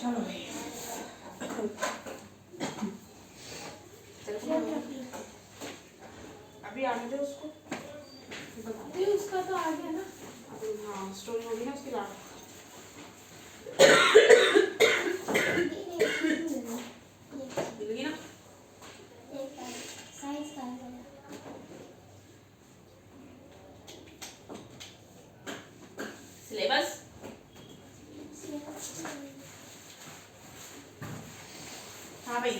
चलो भाई अभी आने दो उसको, बताते उसका तो आ गया ना। हाँ स्टोरी होगी ना उसके बाद। मिलेगी ना साइंस का सिलेबस। हाँ भाई,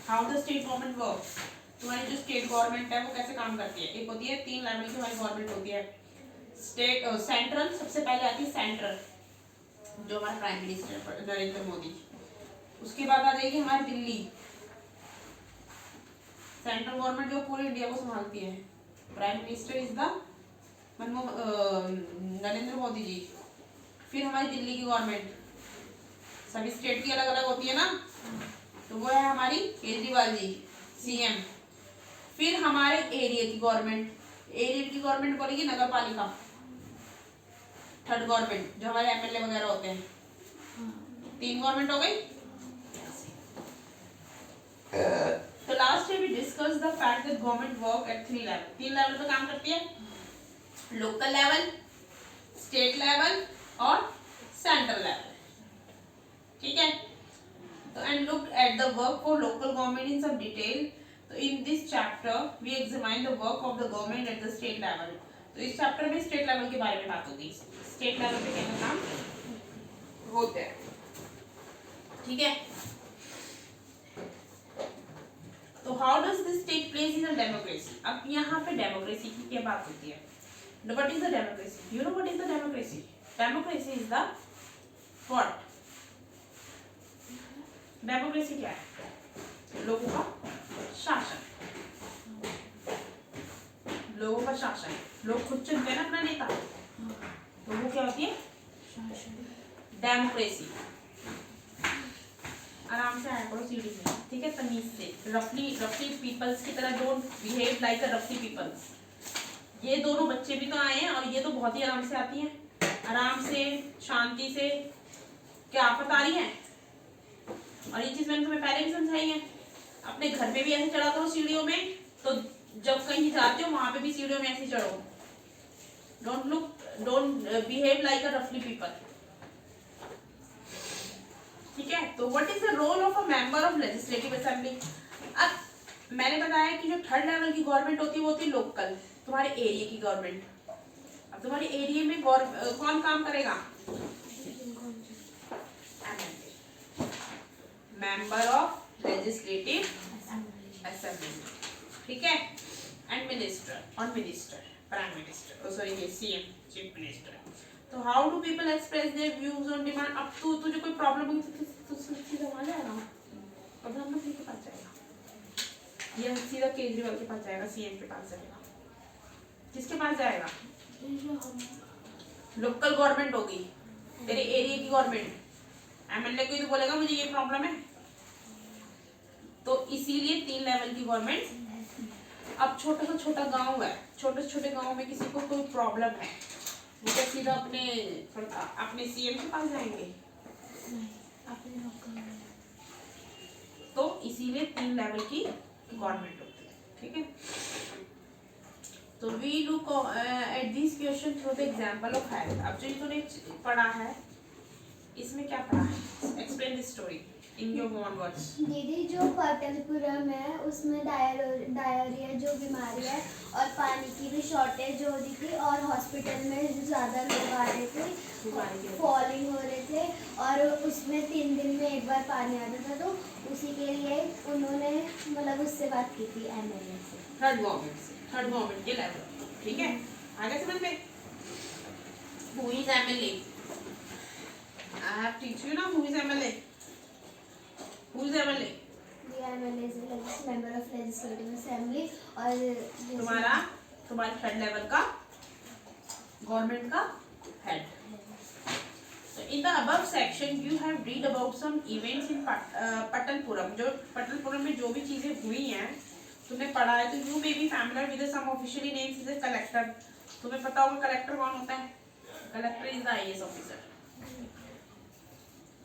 how the state government works. तुम्हारी जो स्टेट गवर्नमेंट है वो कैसे काम करती है। एक होती है 3 लेवल की हमारी गवर्नमेंट होती है। स्टेट सेंट्रल सबसे पहले आती है सेंट्रल, जो हमारा प्राइम मिनिस्टर नरेंद्र मोदी। उसके बाद आ जाएगी हमारी दिल्ली, सेंट्रल गवर्नमेंट जो पूरे इंडिया को संभालती है। Prime minister is the Narendra Modi ji. फिर हमारी दिल्ली की गवर्नमेंट, सभी स्टेट की अलग अलग होती है ना, तो वो है हमारी केजरीवाल जी सीएम। फिर हमारे एरिया की गवर्नमेंट, एरिया की गवर्नमेंट बोलेगी नगर पालिका, थर्ड गवर्नमेंट जो हमारे एमएलए वगैरह होते हैं। 3 गवर्नमेंट हो गई। तो last we discuss the fact that government work at 3 level. 3 level पे काम करती है, लोकल लेवल, स्टेट लेवल और सेंट्रल लेवल। ठीक है। तो and look at the work for local government in some detail. तो in this chapter we examine the work of the government at the state level. तो इस chapter में state level के बारे में बात होगी, स्टेट लेवल पे क्या काम होते हैं। ठीक है। तो how does this take place in a democracy. अब यहाँ पे डेमोक्रेसी की क्या बात होती है। What is the democracy. You know what is the democracy. Democracy is the what. Democracy क्या है। लोगों का शासन, लोगों का शासन। लोग खुद चुनते हैं ना अपना नेता, तो वो क्या होती है डेमोक्रेसी। आराम से आया करो सीढ़ी में, ठीक है, तमीज से। रफली पीपल्स की तरह डोंट बिहेव लाइक अ रफली पीपल्स। ये दोनों बच्चे भी तो आए हैं और ये तो बहुत ही आराम से आती हैं, आराम से शांति से। क्या आफत आ रही है। और ये चीज मैंने तुम्हें पहले भी समझाई है। अपने घर में भी ऐसे चढ़ा करो सीढ़ियों में, तो जब कहीं जाते हो वहां पे भी सीढ़ियों में ऐसे चढ़ो। डोंट बिहेव लाइक अ रफली पीपल। ठीक है। तो what is the role of a member of legislative assembly. अब मैंने बताया कि जो थर्ड लेवल की गवर्नमेंट होती है वो होती है लोकल, तुम्हारे एरिया की गवर्नमेंट। अब तुम्हारे एरिया में कौन काम करेगा। Member of legislative assembly. ठीक है। एंड मिनिस्टर और मिनिस्टर, प्राइम मिनिस्टर, सॉरी ये सीएम, चीफ मिनिस्टर। तो how do people express their views on demand. अब तुझे कोई प्रॉब्लम हुई तो सीधा वहां जाएगा, प्रधानमंत्री के पास जाएगा या सीधा केजरीवाल के पास जाएगा, सीएम के पास जाएगा। किसके पास जाएगा। लोकल गवर्नमेंट होगी, तेरे एरिया की गवर्नमेंट। एमएलए को ही तो बोलेगा मुझे ये प्रॉब्लम है। तो इसीलिए 3 लेवल की गवर्नमेंट। अब छोटा सा छोटा गांव है, छोटे छोटे गांव में किसी को कोई प्रॉब्लम है, वो क्या सीधा अपने सीएम के पास जाएंगे। तो इसीलिए 3 लेवल की गवर्नमेंट होती है। ठीक है। तो we look at this question through the example of health. अब जो तूने पढ़ा है इसमें क्या पढ़ा है, explain the story in your own words. दीदी जो पटलपुरम है उसमें डायरिया जो बीमारी है और पानी की भी शॉर्टेज हो रही थी और हॉस्पिटल में ज़्यादा लोग आ रहे थे, फॉलिंग हो रहे थे और उसमें 3 दिन में एक बार पानी आता था। तो उसी के लिए उन्होंने मतलब उससे बात की थी एमएलए से, थर्ड गवर्नमेंट के लेवल। ठीक है। आगे समझ में। Who is MLA. I have teach you ना who is MLA. Who is MLA. The MLA is a member of legislative assembly और तुम्हारे थर्ड लेवल का गवर्नमेंट का head. So in the above section you have read about some events in पटलपुरम। जो पटलपुरम में जो भी चीजें हुई हैं तुमने पढ़ा है। तो you may be familiar with some officially names is a collector। तुम्हें पता होगा कलेक्टर कौन होता है। Collector is the IAS officer.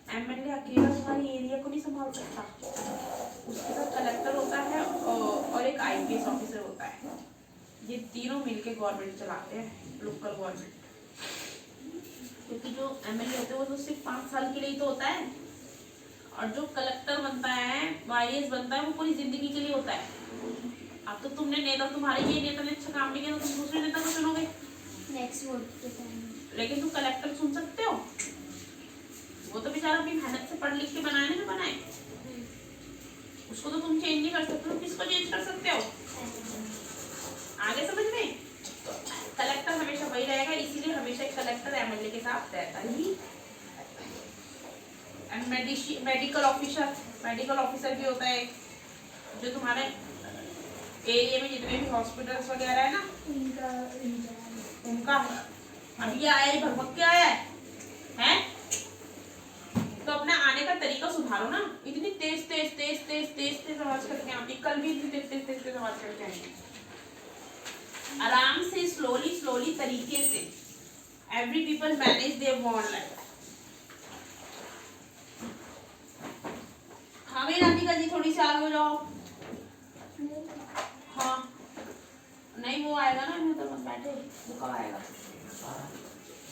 MLA अकेला तुम्हारी एरिया को नहीं संभाल सकता, उसके साथ कलेक्टर होता है और एक आईपीएस ऑफिसर होता है। ये तीनों मिलके गवर्नमेंट चलाते हैं, लोकल गवर्नमेंट। क्योंकि जो एमएलए होते हैं वो तो सिर्फ 5 साल के लिए ही तो होता है, और जो कलेक्टर बनता है, आईएएस बनता है, वो पूरी जिंदगी के लिए होता है। अब तो तुमने नेता, तुम्हारे ये नेता ने अच्छा काम नहीं किया तो तुम दूसरे नेता को चुनोगे नेक्स्ट वोट के टाइम। लेकिन तुम कलेक्टर चुन सकते हो, वो तो बेचारा अपनी मेहनत से पढ़ लिख के बनाए ना, जो बनाए उसको तो तुम चेंज नहीं कर सकते, तुम किसको चेंज कर सकते हो? आगे समझ में? तो कलेक्टर हमेशा वही रहेगा, इसीलिए हमेशा एक कलेक्टर एमएलए के साथ रहता ही। एंड मेडिकल ऑफिसर भी होता है, जो तुम्हारे एरिया में जितने भी हॉस्पिटल्स वगैरह है ना, उनका अब ये आया, भगवत के आया है? तो अपना आने का तरीका सुधारो ना। इतनी तेज आवाज करके आती, कल भी इतनी तेज आवाज करके आएंगे। आराम से, स्लोली तरीके से। Every people manage their own life. हाँ भाई राधिका जी, थोड़ी सी आगे हो जाओ। हाँ नहीं, वो आएगा ना, इधर मत बैठे, वो कब आएगा?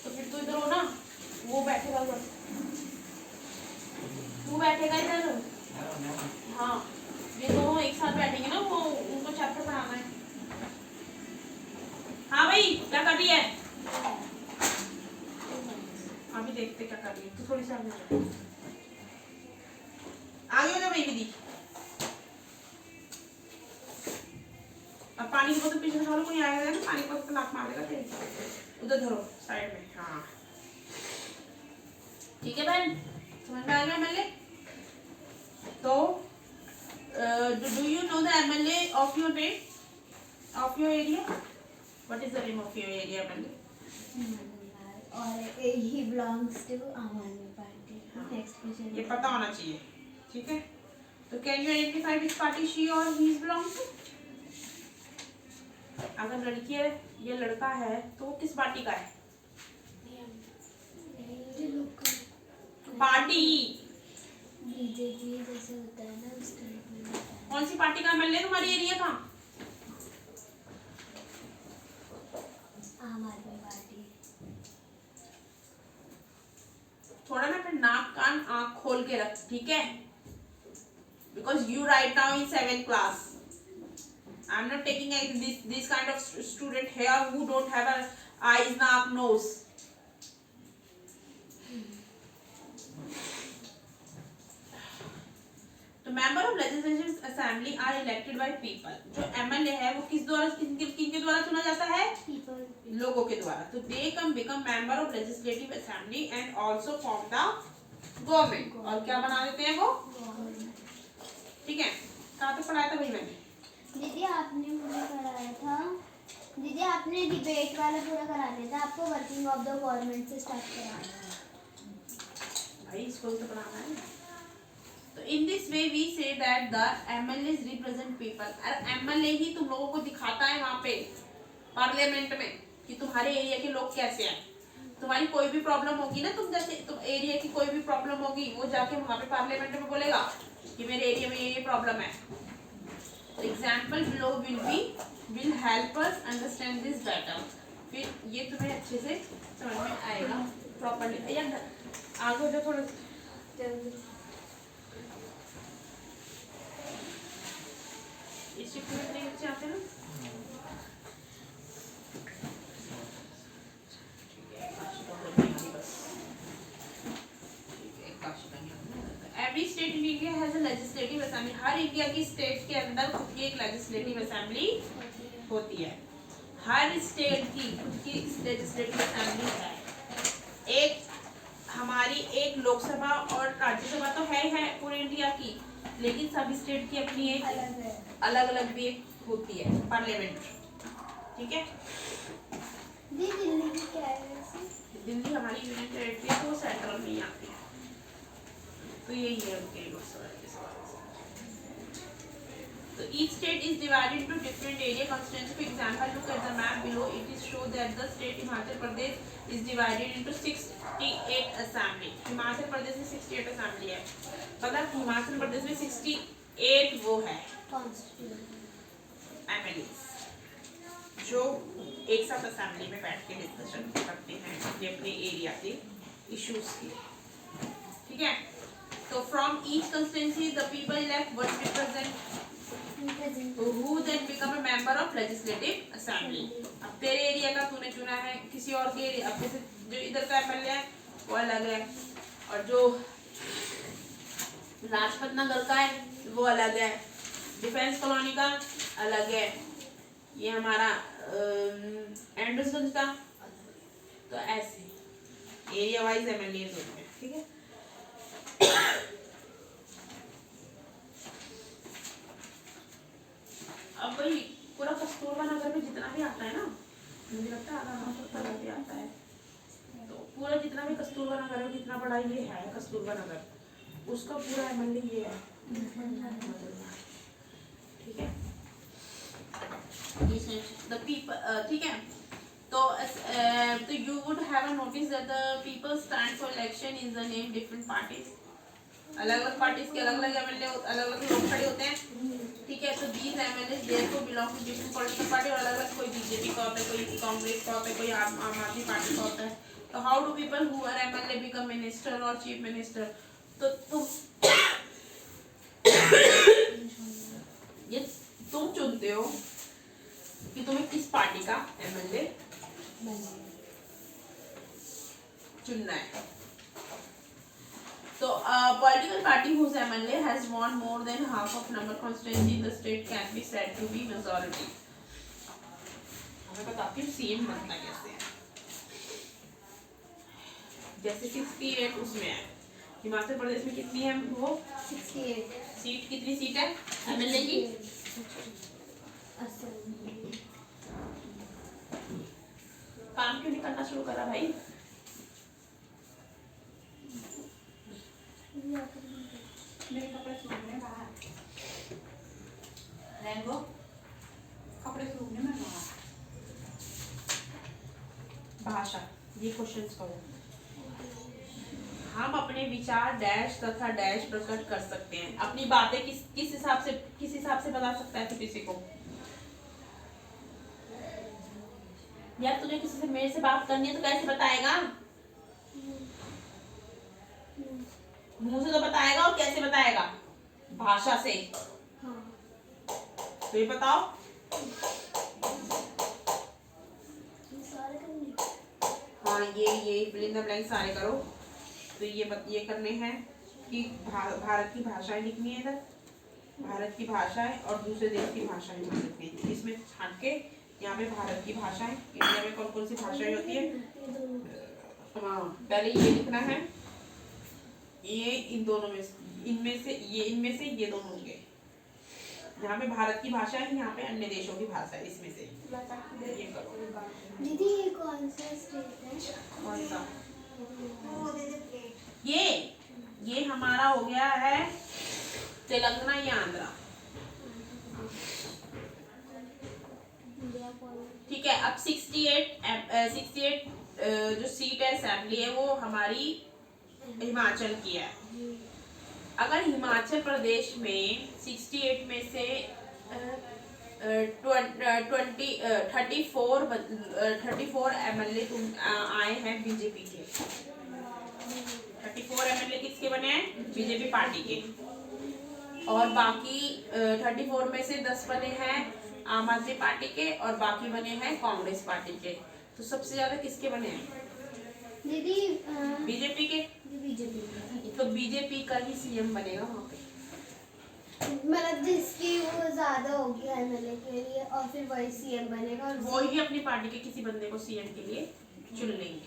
तो फिर तू इधर हो ना, वो बैठेगा उधर, तू बैठेगा इधर। हाँ, ये दोनों एक साथ बैठेंगे ना, वो उनको चैप्टर पढ़ाना है। हाँ भाई, क्या कर रही है? अभी देखते क्या कर रही है। तू थोड़ी सी आगे हो जा, आगे हो जा भाई दीदी। अब पानी की बोतल पीछे से कोई आएगा ना, पानी की बोतल लात मार देगा तेरे। उधर धरो साइड में। हाँ ठीक है बहन, समझ में आ गया एमएलए? तो do you know the MLA of your area? What is the name of your area MLA? और he belongs to आम आदमी पार्टी। Next question. ये पता होना चाहिए, ठीक है? तो can you identify which party she और ही बिलोंग्स टू? अगर लड़की है या लड़का है तो वो किस पार्टी का है? पार्टी बीजेपी जैसे होता है ना, उस टाइप में। कौन सी पार्टी का एमएलए तुम्हारी एरिया का? आम आदमी पार्टी। थोड़ा ना फिर नाक कान आंख खोल के रख, ठीक है? Because you right now in 7th class. I'm not taking this kind of student here who don't have a eyes, naak, nose. तो member of legislative assembly are elected by people. जो MLA है वो किस द्वारा, किनके द्वारा चुना जाता है? People. लोगों के द्वारा. तो they become member of legislative assembly and also form the government. और क्या बना देते हैं वो? ठीक है? कहाँ तक पढ़ाया था भाई मैंने? दीदी आपने मुझे कराया था, दीदी आपने डिबेट वाला पूरा करा दिया था, आपको वर्किंग ऑफ द गवर्नमेंट से स्टार्ट कराना है भाई, इसको तो पढ़ाना है। तो in this way we say that the MLAs represent people. और एमएलए ही तुम लोगों को दिखाता है वहाँ पे पार्लियामेंट में कि तुम्हारे एरिया के लोग कैसे हैं। तुम्हारी कोई भी प्रॉब्लम होगी ना, तुम जैसे तुम एरिया की कोई भी प्रॉब्लम होगी, वो जाके वहाँ पे पार्लियामेंट में बोलेगा कि मेरे एरिया में ये प्रॉब्लम है। The example below will help us understand this better. फिर ये तुम्हें अच्छे से समझ में आएगा प्रॉपर्ली। या आगे जो थोड़ा इस शिफ्ट में कितने बच्चे आते हैं ना? Every state in India has a legislative assembly. Her India की स्टेट के अंदर खुद की एक लेजिस्लेटिव असेंबली होती है। हर स्टेट की खुद की लेजिस्लेटिव असेंबली है। एक हमारी एक लोकसभा और राज्यसभा तो है पूरे इंडिया की, लेकिन सभी स्टेट की अपनी एक अलग अलग भी एक होती है पार्लियामेंट। ठीक है? दिल्ली की क्या है? दिल्ली हमारी यूनियन टेरिटरी है, तो सेंट्रल में ही आती है। तो यही है उनके लोकसभा के सवाल। So each state is divided into different area constituency. For example, look at the map below. It is show that the state Himachal Pradesh is divided into 68 assembly. Himachal Pradesh में 68 असेंबली है. मतलब हिमाचल प्रदेश में 68 वो है एमएलएस जो एक साथ असेंबली में बैठ के डिस्कशन करते हैं अपने एरिया के इश्यूज की. ठीक है. तो from each constituency the people elect one represent who then become a member of legislative assembly. अब तेरे एरिया का तूने चुना है, किसी और के एरिया, अब जैसे जो इधर का एमएलए है वो अलग है और जो लाजपत नगर का है वो अलग है, डिफेंस कॉलोनी का अलग है, ये हमारा एंडरसगंज का. तो ऐसे एरिया वाइज एमएलए होते हैं. ठीक है. अब भाई पूरा कस्तूरबा नगर में जितना भी आता है ना, मुझे लगता है आधा भी आता है. तो पूरा जितना भी कस्तूरबा नगर में जितना बड़ा ये है कस्तूरबा नगर, उसका पूरा एमएलए ये है. ठीक है. द पीपल ठीक है. तो you would have a notice that the people stand for election in the name different parties. अलग अलग पार्टीज के अलग अलग एमएलए अलग अलग लोग खड़े होते हैं. ठीक है. तो these MLA therefore belong to different political party. और अलग अलग कोई बीजेपी का होता है, कोई कांग्रेस का होता है, कोई आम आदमी पार्टी का होता है. तो how do people who are MLA become minister और चीफ मिनिस्टर. तो ये तुम चुनते हो कि तुम्हें किस पार्टी का एमएलए चुनना है. So a political party whose MLA has won more than half of number constituency in the state can be said to be majority. हमें बताती हूँ सीएम बनता कैसे है. जैसे 68 उसमें है. हिमाचल प्रदेश में कितनी है वो 68 सीट. कितनी सीट है एमएलए की? काम क्यों नहीं करना शुरू करा भाई? मेरे कपड़े सूखने बाहर रेनबो कपड़े सूखने में बाहर. भाषा ये क्वेश्चंस करो. हम अपने विचार डैश तथा डैश प्रकट कर सकते हैं. अपनी बातें किस हिसाब से बता सकता है. तो किसी को यार तुझे किसी से मेरे से बात करनी है तो कैसे बताएगा? मुंह से तो बताएगा. और कैसे बताएगा? भाषा से. तो ये बताओ. हाँ ये फिल इन द ब्लैंक सारे करो. तो ये करने हैं कि भारत की भाषाएं लिखनी है. इधर भारत की भाषाएं और दूसरे देश की भाषाएं लिखनी है. इसमें छांट के यहाँ पे भारत की भाषाएं, इंडिया में कौन कौन सी भाषाएं होती है. हाँ पहले ये लिखना है. ये इन दोनों में इनमें से ये दोनों होंगे. यहाँ पे भारत की भाषा है, यहाँ पे अन्य देशों की भाषा है. इसमें से ये करो. दीदी ये कौन सा स्टेट है? कौन सा? ये हमारा हो गया है तेलंगाना या आंध्रा. ठीक है. अब 68 जो सीट है असेंबली है वो हमारी हिमाचल की है. अगर हिमाचल प्रदेश में 68 में से 34 एमएलए आए हैं बीजेपी के. 34 एमएलए किसके बने हैं? बीजेपी पार्टी के. और बाकी 34 में से 10 बने हैं आम आदमी पार्टी के और बाकी बने हैं कांग्रेस पार्टी के. तो सबसे ज्यादा किसके बने हैं? दीदी बीजेपी के. तो बीजेपी का ही सीएम बनेगा वहाँ पे. मतलब जिसकी वो ज्यादा होगी एमएलए के लिए और फिर वही सीएम बनेगा. और वो ही अपनी पार्टी के किसी बंदे को सीएम के लिए चुन लेंगे.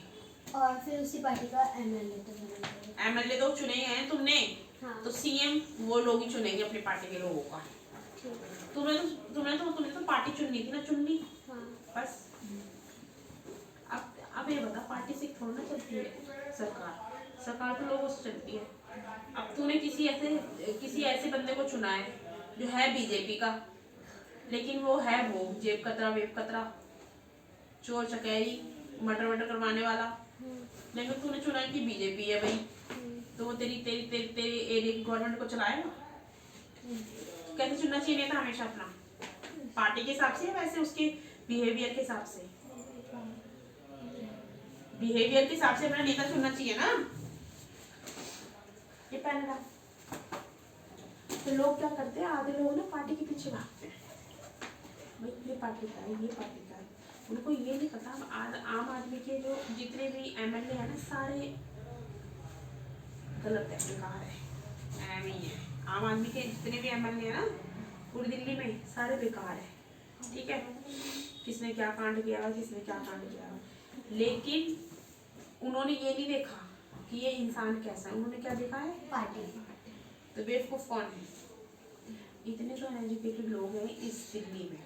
और फिर उसी पार्टी का एमएलए तो बनेगा. एमएलए तो चुने हैं तुमने. हाँ. तो सीएम वो लोग ही चुनेंगे अपनी पार्टी के लोगों का. तुमने तो पार्टी चुननी थी ना. चुननी. हाँ. बस. अब ये बता पार्टी से थोड़ा ना चलती है सरकार तो लोगों से चलती है. अब तूने किसी ऐसे बंदे को चुना है जो है बीजेपी का, लेकिन वो है वो जेब कतरा वेब कतरा, चोर चकेरी, मटर वटर करवाने वाला। लेकिन तूने चुना कि बीजेपी है भाई, तो वो तेरी तेरी तेरी तेरी एरिया की गवर्नमेंट को चलाएगा। कैसे चुनना चाहिए नेता? हमेशा अपना पार्टी के हिसाब से, वैसे उसके बिहेवियर के हिसाब से, बिहेवियर के हिसाब से अपना नेता चुनना चाहिए ना। ये पहले था। तो लोग क्या करते हैं, आधे लोग ना पार्टी के पीछे भागते हैं, भाई ये पार्टी का है, ये पार्टी का है। उनको ये नहीं पता आम आदमी के जो जितने भी एमएलए हैं ना, सारे गलत है, बेकार है, एम ही है। आम आदमी के जितने भी एमएलए हैं ना पूरी दिल्ली में, सारे बेकार है, ठीक है। किसने क्या कांड किया, किसने क्या कांड किया, लेकिन उन्होंने ये नहीं देखा कि ये इंसान कैसा है, उन्होंने क्या देखा है? पार्टी। तो बेवकूफ कौन है? इतने तो अनएजुकेटेड लोग हैं इस दिल्ली में,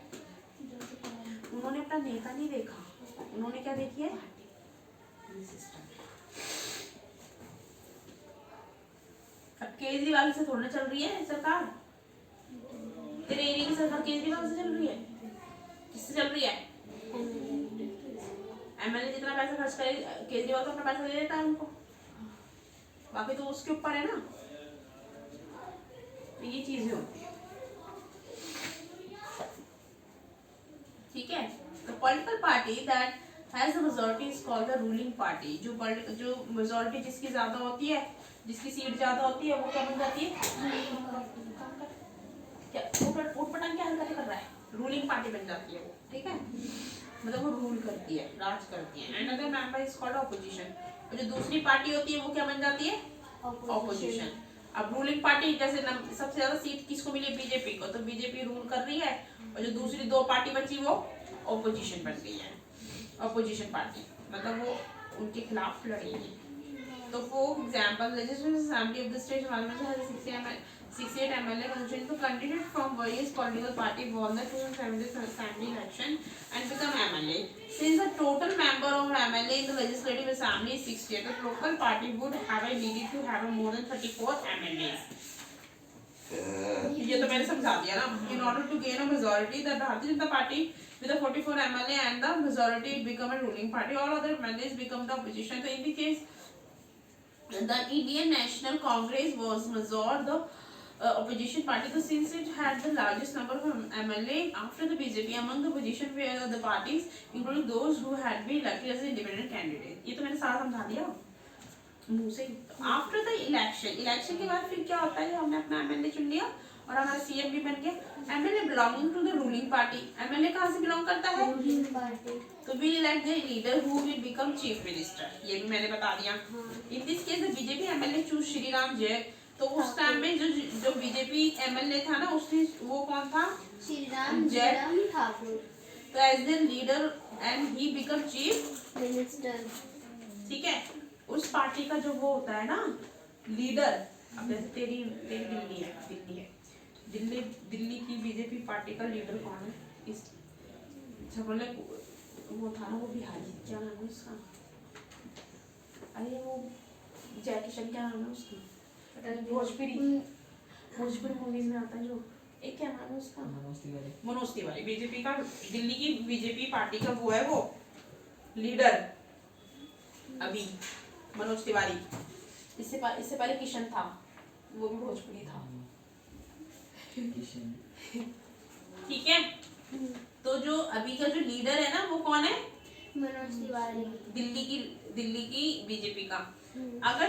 उन्होंने अपना नेता नहीं देखा, उन्होंने क्या देखी है? सिस्टम। अब केजरीवाल से थोड़ा चल रही है सरकार, तेरे एरिया की सरकार केजरीवाल से चल रही है, किससे चल रही है? एमएलए जितना पैसा खर्च करे, केजरीवाल तो अपना पैसा दे देता है उनको, बाकी तो उसके ऊपर है ना। तो ये चीजें होती है, ठीक है। तो political party that has a majority is called the ruling party. जो मेजॉरिटी जिसकी ज्यादा होती है, जिसकी सीट ज्यादा होती है, वो क्या बन जाती है? क्या उठ पटांग क्या हरकतें कर रहा है? रूलिंग पार्टी बन जाती है वो, ठीक है। मतलब वो रूल करती है, राज करती है। And other member is called opposition. और जो दूसरी पार्टी होती है वो क्या बन जाती है? ऑपोजिशन। अब रूलिंग पार्टी जैसे सबसे ज्यादा सीट किसको मिली? बीजेपी को, तो बीजेपी रूल कर रही है, और जो दूसरी दो पार्टी बची वो ऑपोजिशन बन गई है। ऑपोजिशन पार्टी मतलब वो उनके खिलाफ लड़ेगी। तो for example legislative assembly of the state parliament has 68 MLA constituted to candidate from various political party won the 2017 assembly election and become MLA. Since the total member of MLA in the legislative assembly is 68, the local party would have a needed to have a more than 34 MLAs. ये तो मैंने समझा दिया ना। In order to gain a majority, the Bharatiya Janata Party with a 44 MLA and the majority become a ruling party. All other MLAs become the opposition. So in the case, the Indian National Congress was major the opposition party. So since it had the largest number of MLA after the BJP, among the opposition were the parties, including those who had been elected as independent candidate. ये तो मैंने सारा समझा दिया मुंह से। After the election के बाद फिर क्या होता है? हमने अपना एमएलए चुन लिया और हमारा सीएम भी बन गया। MLA belonging to the ruling party. MLA कहाँ से बिलोंग करता है? Ruling party. तो will elect the leader who will become chief minister. ये भी मैंने बता दिया। In this case the BJP MLA choose Shri Ram Jai. तो उस टाइम में जो बीजेपी एमएलए था ना, उसने वो कौन था? श्री राम जय ठाकुर। तो as the leader and he become chief minister, ठीक है। उस पार्टी का जो वो होता है ना लीडर, अब जैसे तेरी दिल्ली की बीजेपी पार्टी का लीडर कौन है? इस झगड़े वो था ना, वो बिहारी, क्या नाम है उसका? अरे वो जय किशन, क्या नाम है उसका? भोजपुरी मूवीज में आता है जो, एक क्या नाम है उसका? मनोज तिवारी। बीजेपी का, दिल्ली की बीजेपी पार्टी का वो है, वो लीडर अभी मनोज तिवारी। इससे पहले किशन था, वो भी भोजपुरी था, ठीक है। तो जो अभी का जो लीडर है ना, वो कौन है? मनोज तिवारी, दिल्ली की बीजेपी का। अगर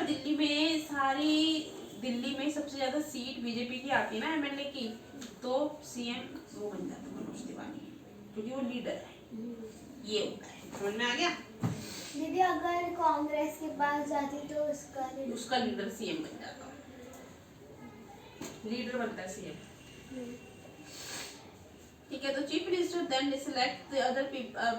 दिल्ली में सबसे ज्यादा सीट बीजेपी की आती है ना एमएलए की, तो सीएम वो बन जाता है मनोज तिवारी, क्योंकि वो लीडर है। ये होता है, समझ में आ गया? दीदी अगर कांग्रेस के पास जाती तो उसका लीडर सीएम बन जाता, लीडर बनता है सीएम, ठीक है। तो chief minister then select the other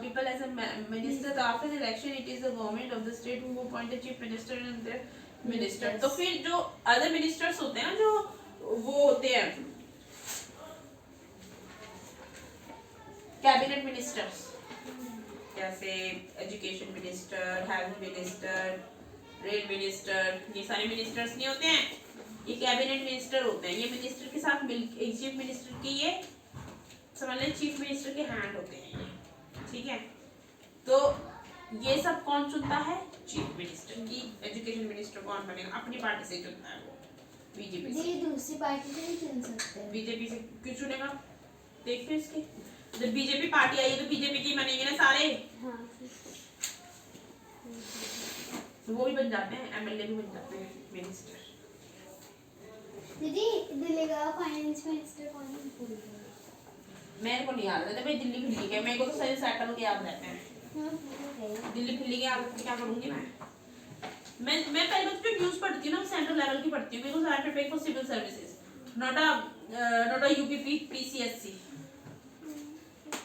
people as a minister. After the election it is the government of the state who appoint the chief minister and the minister. तो फिर जो अदर मिनिस्टर्स होते हैं ना, जो वो होते हैं कैबिनेट मिनिस्टर्स, जैसे education minister, health minister, rail minister, ये सारे मिनिस्टर्स नहीं होते हैं, ये कैबिनेट मिनिस्टर होते हैं, ये मिनिस्टर के साथ मिल, चीफ मिनिस्टर की ये समझ लें चीफ मिनिस्टर के हैंड होते हैं ये, ठीक है। तो ये सब कौन चुनता है? चीफ मिनिस्टर की एजुकेशन मिनिस्टर कौन बनेगा? अपनी पार्टी से चुनता है वो, बीजेपी से। दूसरी पार्टी से नहीं चुन सकते। बीजेपी से क्यों चुनेगा? देखते हैं इसके, जब बीजेपी पार्टी आई तो बीजेपी की बनेंगे ना सारे। हाँ। तो वो भी बन जाते हैं, एमएलए भी बन जाते हैं मिनिस्टर। दीदी दिल्ली का फाइनेंस मिनिस्टर कौन है? मेरे को नहीं याद रहता भाई, दिल्ली फिल्ली के, मेरे को तो सही सेटल के याद रहते हैं। दिल्ली फिल्ली के याद क्या करूंगी मैं पहले बच्चे न्यूज़ पढ़ती हूँ ना, सेंट्रल लेवल की पढ़ती हूँ, because I have to pay for civil services, not a UP PCSC.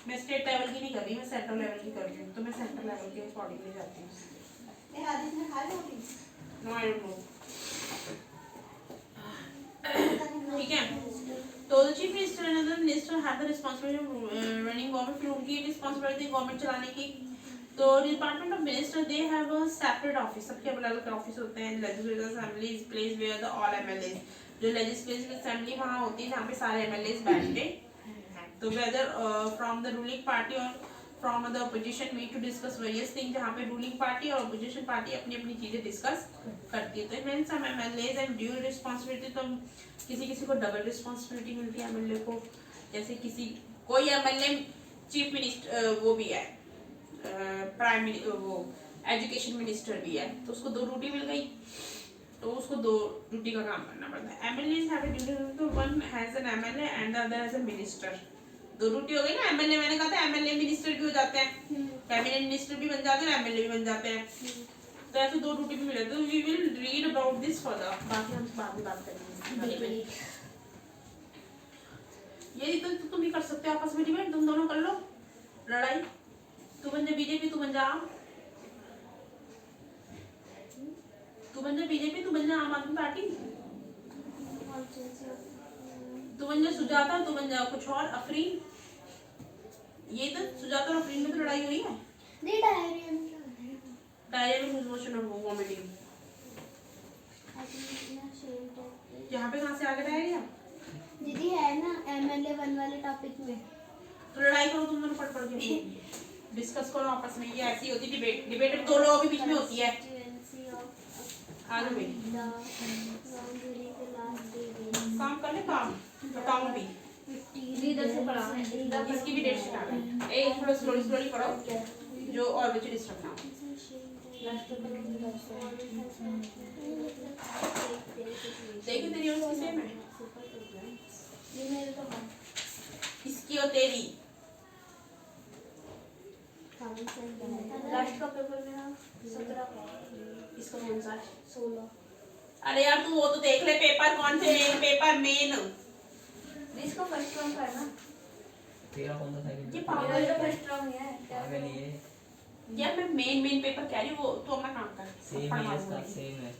मैं स्टेट लेवल की नहीं कर रही, मैं सेंट्रल लेवल की कर रही हूँ, तो मैं सेंट्रल लेवल के अकॉर्डिंगली जाती हूँ। नो आई डोंट नो, ठीक है। तो the chief minister and other minister have the responsibility of running government, फिर उनकी रिस्पांसिबिलिटी गवर्नमेंट चलाने की। तो department of minister they have a separate office, सबके अलग अलग ऑफिस होते हैं। Legislative assembly is place where the all MLAs, जो लेजिस्लेटिव असेंबली वहां होती है जहां पे सारे एमएलएस बैठते हैं। तो whether from the ruling party और from the opposition meet to discuss various thing, जहां पे रूलिंग पार्टी और अपोजिशन पार्टी अपनी अपनी चीजें डिस्कस करती है। तो even some MLAs and due responsibility, तो किसी किसी को डबल रिस्पांसिबिलिटी मिलती है एमएलए को, जैसे किसी कोई एमएलए चीफ मिनिस्टर वो भी है, प्राइम वो एजुकेशन मिनिस्टर भी है, तो उसको 2 ड्यूटी मिल गई, तो उसको 2 ड्यूटी का काम करना पड़ता है। एमएलए हैव अ ड्यूटी, तो one has an MLA and the other has a minister. 2 duty हो गई ना, एमएलए मैंने कहा था एमएलए मिनिस्टर भी हो जाते हैं, कैबिनेट मिनिस्टर भी बन जाते हैं, एमएलए भी बन जाते हैं। तो ऐसे 2 ड्यूटी भी मिले। तो we will read about this further, बाकी हम बाद में बात करेंगे। ये तो तुम भी कर सकते हो आपस में डिबेट, तुम दोनों कर लो लड़ाई, तू बन जा बीजेपी, तू बन जा आम, तू बन जा बीजेपी, तू बन जा आम आदमी पार्टी, तू बन जा सुजाता, तू बन जा कुछ और अफरीन। ये तो सुजाता और अफरीन में तो लड़ाई हुई है। नहीं डायरिया में मोशन और वोमिटिंग, यहाँ पे कहाँ से आ गया डायरिया? दीदी है ना एमएलए 1 वाले टॉपिक में। तो लड़ाई करो तुम दोनों, पढ़ के डिस्कस करो आपस में, ये ऐसी होती डिबेट, डिबेट में 2 लोगों के बीच में होती है। आगे भी काम कर ले, काम बताऊं भी, इधर से पढ़ा, इसकी भी डेट स्टार्ट है। ए थोड़ा स्लोली स्लोली पढ़ो, जो और बच्चे डिस्टर्ब ना हो। देखिए तेरी और इसकी सेम है, इसकी और तेरी। लास्ट का पेपर मेरा 17 इसका कौन सा है? 16। अरे यार तू वो तो देख ले पेपर, कौन से पेपर मेन, इसका फर्स्ट राउंड है ना। तेरा कौन सा था? ये पागल तो फर्स्ट राउंड है पागल ये यार, मैं मेन पेपर कह रही हूँ, वो तो अपना काम कर, सेम है, इसका सेम है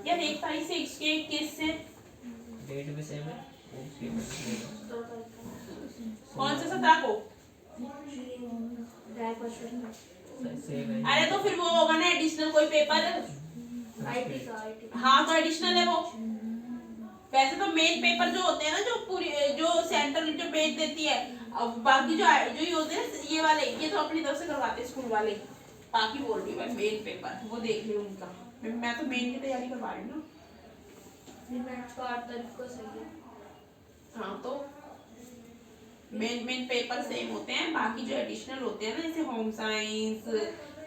यार 1 तारीख से इसके केस से डेट भी सेम है, वो सेम है। कौन से 17 को? सेम है। अरे तो फिर वो होगा ना एडिशनल कोई पेपर, आईटी का हाँ तो एडिशनल है वो। वैसे तो मेन पेपर जो होते हैं ना, जो पूरी जो सेंट्रल जो पेज देती है, अब बाकी जो ये होते हैं ये वाले, ये तो अपनी तरफ से करवाते हैं स्कूल वाले। बाकी बोल रही हूँ मेन पेपर वो देख लियो उनका, मैं तो मेन की तैयारी करवा रही हूँ ना। 8 तारीख को सही है। हाँ तो मेन पेपर सेम होते हैं, बाकी जो एडिशनल होते हैं ना, जैसे home science,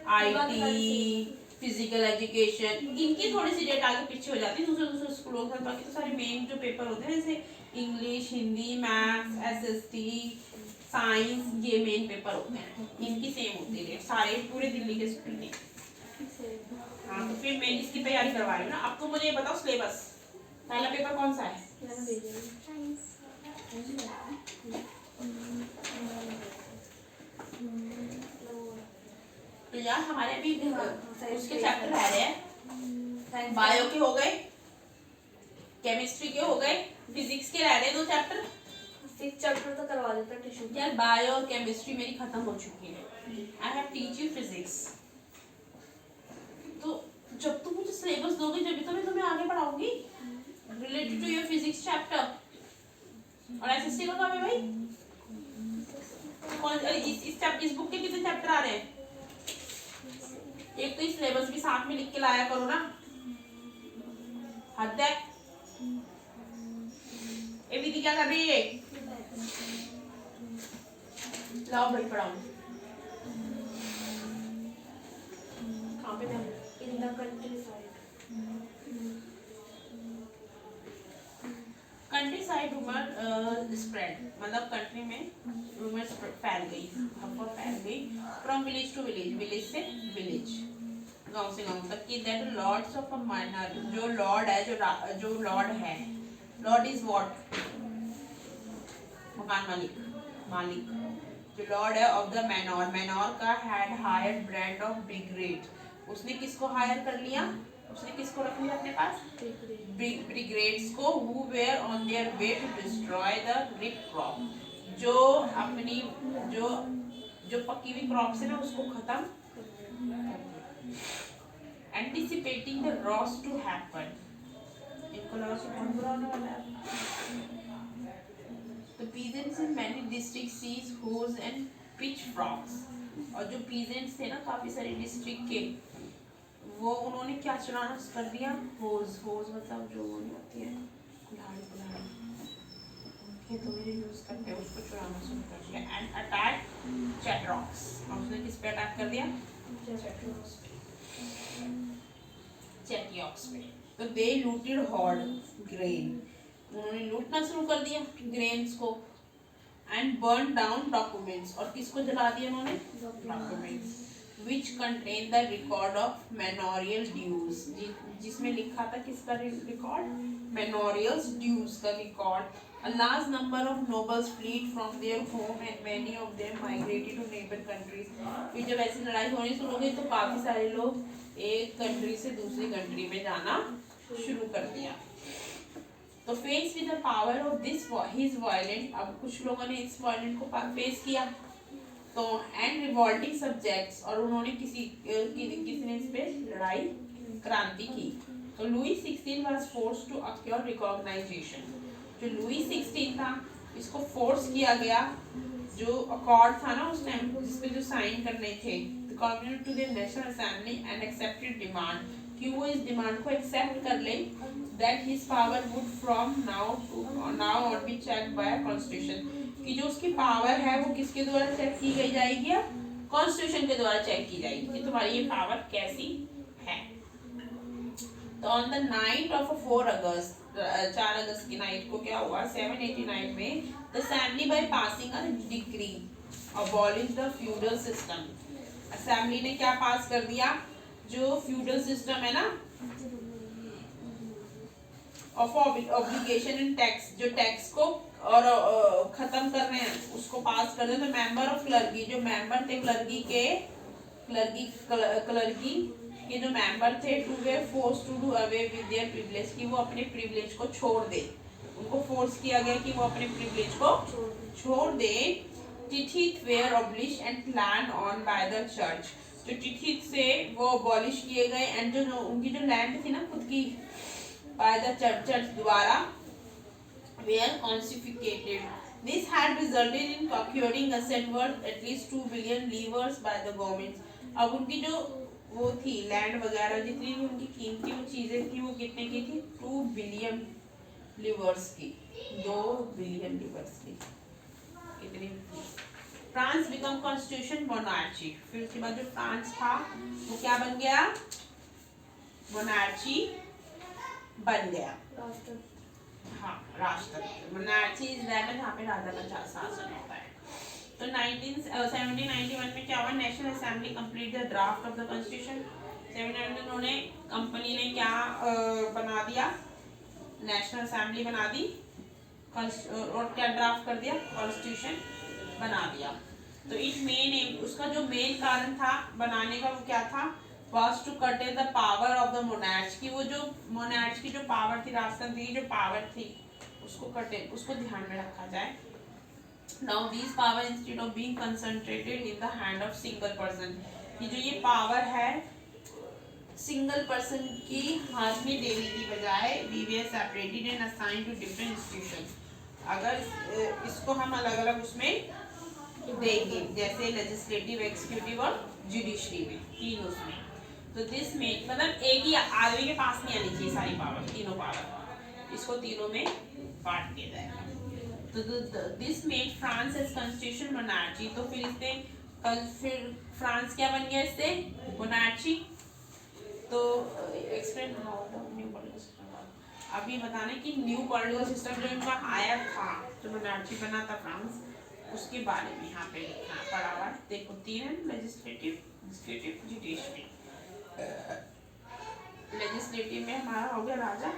IT, physical education, इनकी थोड़ी सी डेट आगे पीछे हो जाती है दूसरे स्कूलों के साथ। बाकी तो सारे मेन जो पेपर होते हैं जैसे English, Hindi, maths, SST, science, ये मेन पेपर होते हैं, इनकी सेम होती है सारे पूरे दिल्ली के स्कूल में। हाँ तो फिर मैं इसकी तैयारी करवा रही हूँ ना। अब तो मुझे ये बताओ सिलेबस, पहला पेपर कौन सा है? तो यार हमारे अभी उसके चैप्टर रह रहे हैं, बायो के हो गए, केमिस्ट्री के हो गए, फिजिक्स के रह रहे हैं 2 चैप्टर। 6 चैप्टर तो करवा देता ट्यूशन। यार बायो और केमिस्ट्री मेरी खत्म हो चुकी है, आई हैव टीच यू फिजिक्स। तो जब तुम मुझे सिलेबस दोगे जब तो मैं तुम्हें आगे पढ़ाऊंगी। Related to your physics chapter. और एसएसटी का कब है भाई? कौन इस बुक के कितने चैप्टर आ रहे हैं? एक तो इस सिलेबस भी साथ में लिख के लाया करो ना, हद है। ए दीदी क्या कर रही है? लाओ भाई पढ़ाओ। कहाँ पे ध्यान? In the countryside. Countryside rumour spread, मतलब कंट्री में रूमर फैल गई, अफवाह फैल गई। From village to village, village से विलेज, गांव से गांव तक, कि that lords of a manor, जो लॉर्ड है, जो लॉर्ड है, लॉर्ड इज व्हाट? मकान मालिक, मालिक, जो लॉर्ड है ऑफ द मैनोर, मैनोर का had hired brand of brigade, उसने किसको हायर कर लिया? उसने किसको रख लिया अपने पास? ब्रिगेड्स को, who were on their way to destroy the rich crop, जो अपनी जो पकी हुई क्रॉप से ना उसको खत्म, anticipating the loss to happen, इनको लगा कि बहुत बुरा होने वाला है। The peasants in many districts seized hoes and pitchforks, और जो peasants थे ना काफी सारे डिस्ट्रिक्ट के, वो उन्होंने क्या चलाना कर दिया? होज, होज मतलब जो वो नहीं होती है, कुल्हाड़ी, कुल्हाड़ी खेतों में यूज करते हैं, उसको चलाना शुरू कर दिया। एंड अटैक चैटरॉक्स, और उसने किस पे अटैक कर दिया? चैटरॉक्स पे, चैटियॉक्स पे। तो दे लूटेड हॉर्ड ग्रेन, उन्होंने लूटना शुरू कर दिया ग्रेन्स को। एंड बर्न डाउन डॉक्यूमेंट्स, और किसको जला दिया उन्होंने? Documents which contain the record of manorial dues, जिसमें लिखा था किसका रिकॉर्ड? manorial dues का record. A large number of nobles fled from their home and many of them migrated to neighbor countries। फिर जब ऐसी लड़ाई होनी शुरू हो गई तो काफी सारे लोग एक कंट्री से दूसरी कंट्री में जाना शुरू कर दिया। तो face with the power of this his violent, अब कुछ लोगों ने इस वायलेंट को फेस किया, तो एंड रिवॉल्टिंग सब्जेक्ट्स, और उन्होंने किसी ने इस पे लड़ाई क्रांति की। तो Louis 16 was force to acquire recognition, जो लुई 16 था इसको फोर्स किया गया, जो अकॉर्ड था ना उस टाइम जिसपे जो साइन करने थे, community to the national assembly and accepted demand, कि वो इस डिमांड को एक्सेप्ट कर ले that his power would from now on be checked by constitution, कि जो उसकी पावर है वो किसके द्वारा चेक की गई जाएगी? कॉन्स्टिट्यूशन के द्वारा चेक की जाएगी कि तुम्हारी ये पावर कैसी है। तो ऑन द नाइट ऑफ 4 अगस्त, 4 अगस्त की नाइट को क्या हुआ? 789 में the assembly by passing a decree abolish the feudal system, assembly ने क्या पास कर दिया? जो फ्यूडल सिस्टम है ना, ऑफ ऑब्लिगेशन इन टैक्स, जो टैक्स को और खत्म कर रहे हैं उसको पास कर दे। तो मेंबर ऑफ क्लर्गी, जो मेंबर थे क्लर्गी के जो मेंबर थे, to were force to do away with their privilege, कि वो अपने प्रिविलेज को छोड़ दे, उनको फोर्स किया गया कि वो अपने प्रिविलेज को छोड़ दे। Tithes were abolish and plan on by the church, जो टिथित से वो अबॉलिश किए गए, एंड जो उनकी जो लैंड थी ना खुद की, बाय द चर्च द्वारा were confiscated. This had resulted in procuring asset worth at least 2 billion livres by the government. अब उनकी जो वो थी लैंड वगैरह जितनी भी उनकी कीमती वो चीजें थी वो कितने की थी? 2 बिलियन लिवर्स की, 2 बिलियन लिवर्स की कितनी थी। फ्रांस बिकम कॉन्स्टिट्यूशन मोनार्ची, फिर उसके बाद जो फ्रांस था वो क्या बन गया? मोनार्ची बन गया, हाँ राष्ट्र। मोनार्ची इज लेवल जहाँ पे राजा का शासन होता है। तो 1791 में क्या हुआ? National assembly complete the draft of the constitution. 1791 उन्होंने कंपनी ने क्या बना दिया? नेशनल असेंबली बना दी, और क्या ड्राफ्ट कर दिया? कॉन्स्टिट्यूशन बना दिया। तो इट मेन, उसका जो मेन कारण था बनाने का वो क्या था? was to curtail the power of the monarch, कि वो जो monarch की जो पावर थी, राजतंत्र की जो पावर थी उसको ध्यान में रखा जाए। Now these power instead of being concentrated in the hand of single person, कि जो ये पावर है सिंगल पर्सन की हाथ में देने की बजाय we were separated and assigned to different institution. अगर इसको हम अलग अलग उसमें देंगे, जैसे लेजिस्लेटिव, एक्सिक्यूटिव और जुडिशरी में, तीन उसमें, तो दिस में मतलब एक ही आदमी के पास नहीं आनी चाहिए सारी पावर, तीनों पावर, इसको तीनों में बांट दिया जाएगा। तो this made France as constitution monarchy. तो फिर इससे फिर फ्रांस क्या बन गया इससे? मोनार्ची। तो explain how the new political system. अब ये बताना कि न्यू पॉलिटिकल सिस्टम जो इनका आया था, जो मोनार्ची बना था फ्रांस, उसके बारे में यहाँ पे लिखना पड़ा हुआ है। देखो तीन है, लेजिस्लेटिव, एग्जीक्यूटिव, जुडिशरी। लेजिस्लेटिव में हमारा हो गया राजा,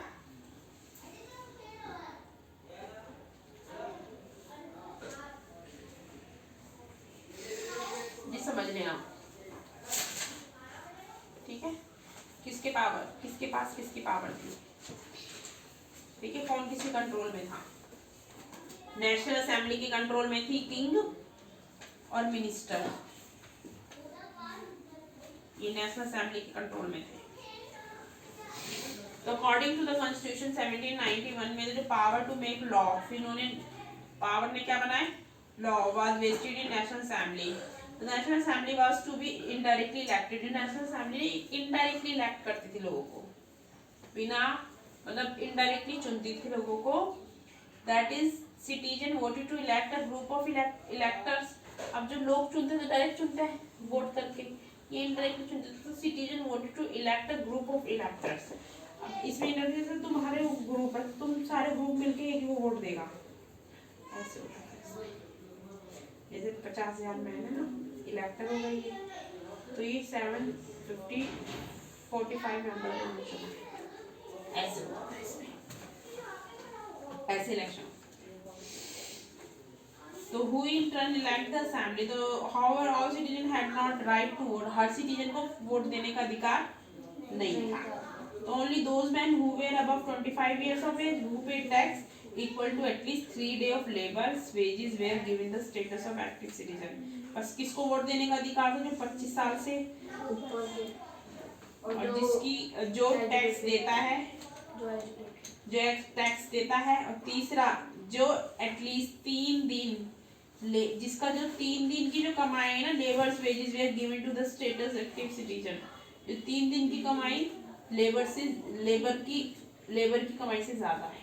ये समझ लेना, ठीक है। किसके पावर, किसके पास किसकी पावर थी, ठीक है, कौन किसके कंट्रोल में था? नेशनल असेंबली के कंट्रोल में थी किंग और मिनिस्टर, ये नेशनल असेंबली के कंट्रोल में थे। तो अकॉर्डिंग टू द कॉन्स्टिट्यूशन 1791 में जो पावर टू मेक लॉ, फिर उन्होंने पावर ने क्या बनाए? Law was vested in national assembly. The National Assembly was to be indirectly elected. National Assembly indirectly elect करती थी लोगों को, बिना मतलब indirectly चुनती थी लोगों को। That is, citizen voted to elect a group of electors. अब जो लोग चुनते हैं तो डायरेक्ट चुनते हैं वोट करके, ये indirectly चुनते थे। तो citizen voted to elect a group of electors. अब इसमें indirectly से तुम्हारे ग्रुप है, तुम सारे ग्रुप मिलके एक ही वोट देगा, ऐसे होता है। जैसे 50,000 मैन है ना, इलेक्टर हो गई है, तो ये 750 45 मेंबर को चुना है, ऐसे होता है इसमें, ऐसे इलेक्शन। तो who in turn elect the assembly. तो however all citizen had not right to vote, हर सिटीजन को वोट देने का अधिकार नहीं था। तो only those men who were above 25 years of age who paid tax equal to at least 3 days of labor's wages were given the status of active citizen। बस किसको वोट देने का अधिकार था? जो 25 साल से और जिसकी जो टैक्स देता है, जो टैक्स देता है, और तीसरा जो एटलीस्ट 3 दिन जिसका जो 3 दिन की जो कमाई है ना, labours wages were given to the status active citizen. जो 3 दिन की कमाई लेबर की कमाई से ज्यादा है,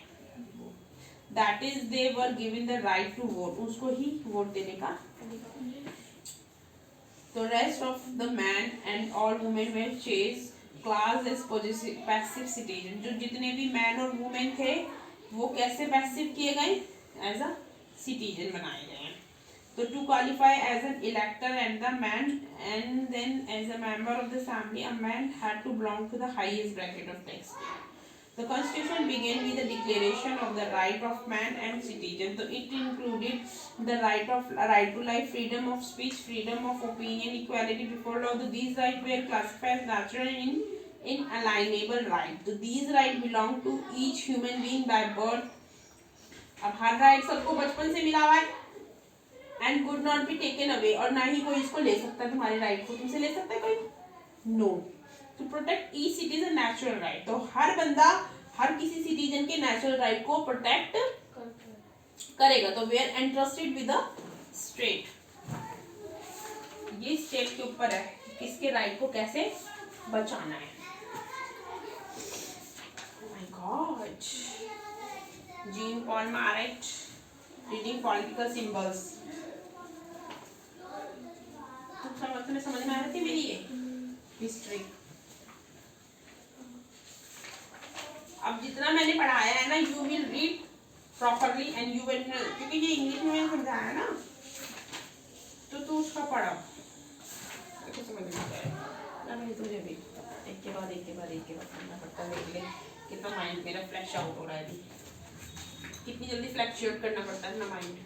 that is they were given the right to vote, उसको ही वोट देने का। तो rest of the man and all women were chase class as passive citizen. जो जितने भी मैन और वुमेन थे वो कैसे पैसिव किए गए? एज अ सिटीजन बनाए गए। तो to qualify as an elector and the man and then as a member of the assembly, a man had to belong to the highest bracket of tax. The Constitution began with the declaration of the right of man and citizen. So it included the right to life, freedom of speech, freedom of opinion, equality before law. So these rights were classified as natural and inalienable rights. So these rights belong to each human being by birth. अब हर right सबको बचपन से मिला हुआ है and could not be taken away, और ना ही कोई इसको ले सकता है, तुम्हारे राइट को तुमसे ले सकता है कोई? No. To protect each citizen natural right. तो हर बंदा हर किसी सिटीजन के नेचुरल राइट को प्रोटेक्ट करेगा। तो were entrusted with the state, ये स्टेट के ऊपर है किसके राइट को कैसे बचाना है। My god, Jean Paul Marat reading political symbols. तुम्हें समझ में आ रही थी मेरी ये हिस्ट्री? अब जितना मैंने पढ़ाया है ना, you will read properly and you will, क्योंकि ये इंग्लिश में मैंने समझाया ना, तो तू उसका पढ़ा तो समझ में आएगा ना। मुझे तुझे भी एक के बाद पढ़ना पड़ता है। देख ले कितना माइंड मेरा फ्लैश आउट हो रहा है अभी, कितनी जल्दी फ्लैक्चुएट करना पड़ता है ना माइंड।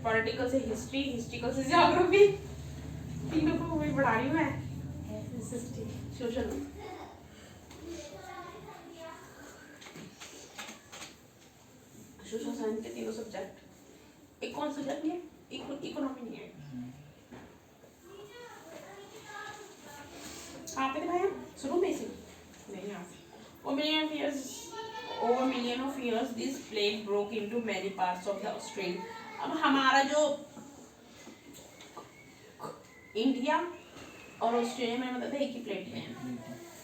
पॉलिटिकल से हिस्ट्री, हिस्ट्रिकल से ज्योग्राफी, तीनों को वही पढ़ा रही हूँ मैं। सोशल सोशल साइंस के तीनों सब्जेक्ट। एक कौन सब्जेक्ट है? इकोनॉमी नहीं है। कहाँ पे थे भाई हम? शुरू में से नहीं यहाँ से। Over million of years this plate broke into many parts of the Australia. अब हमारा जो इंडिया और ऑस्ट्रेलिया में मतलब एक ही प्लेट है,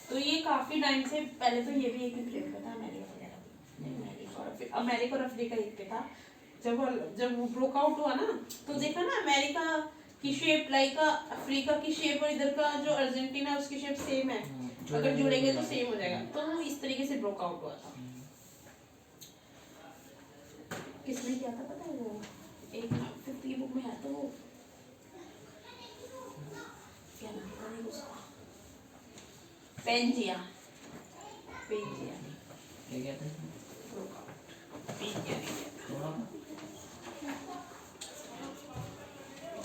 तो ये काफी टाइम से पहले तो ये भी एक ही प्लेट पे था, अमेरिका वगैरह, अमेरिका और अफ्रीका एक पे था। जब वो ब्रोक आउट हुआ ना, तो देखा ना अमेरिका की शेप लाइक अफ्रीका की शेप और इधर का जो अर्जेंटीना उसकी शेप सेम है, अगर जुड़ेंगे तो सेम हो जाएगा। तो वो इस तरीके से ब्रोक आउट हुआ था। किसने किया था पता है? वो एक 50 बुक में है, तो वो क्या नाम था उसका, पेंजिया क्या कहते हैं? Broke out. पेंजिया नहीं कहता,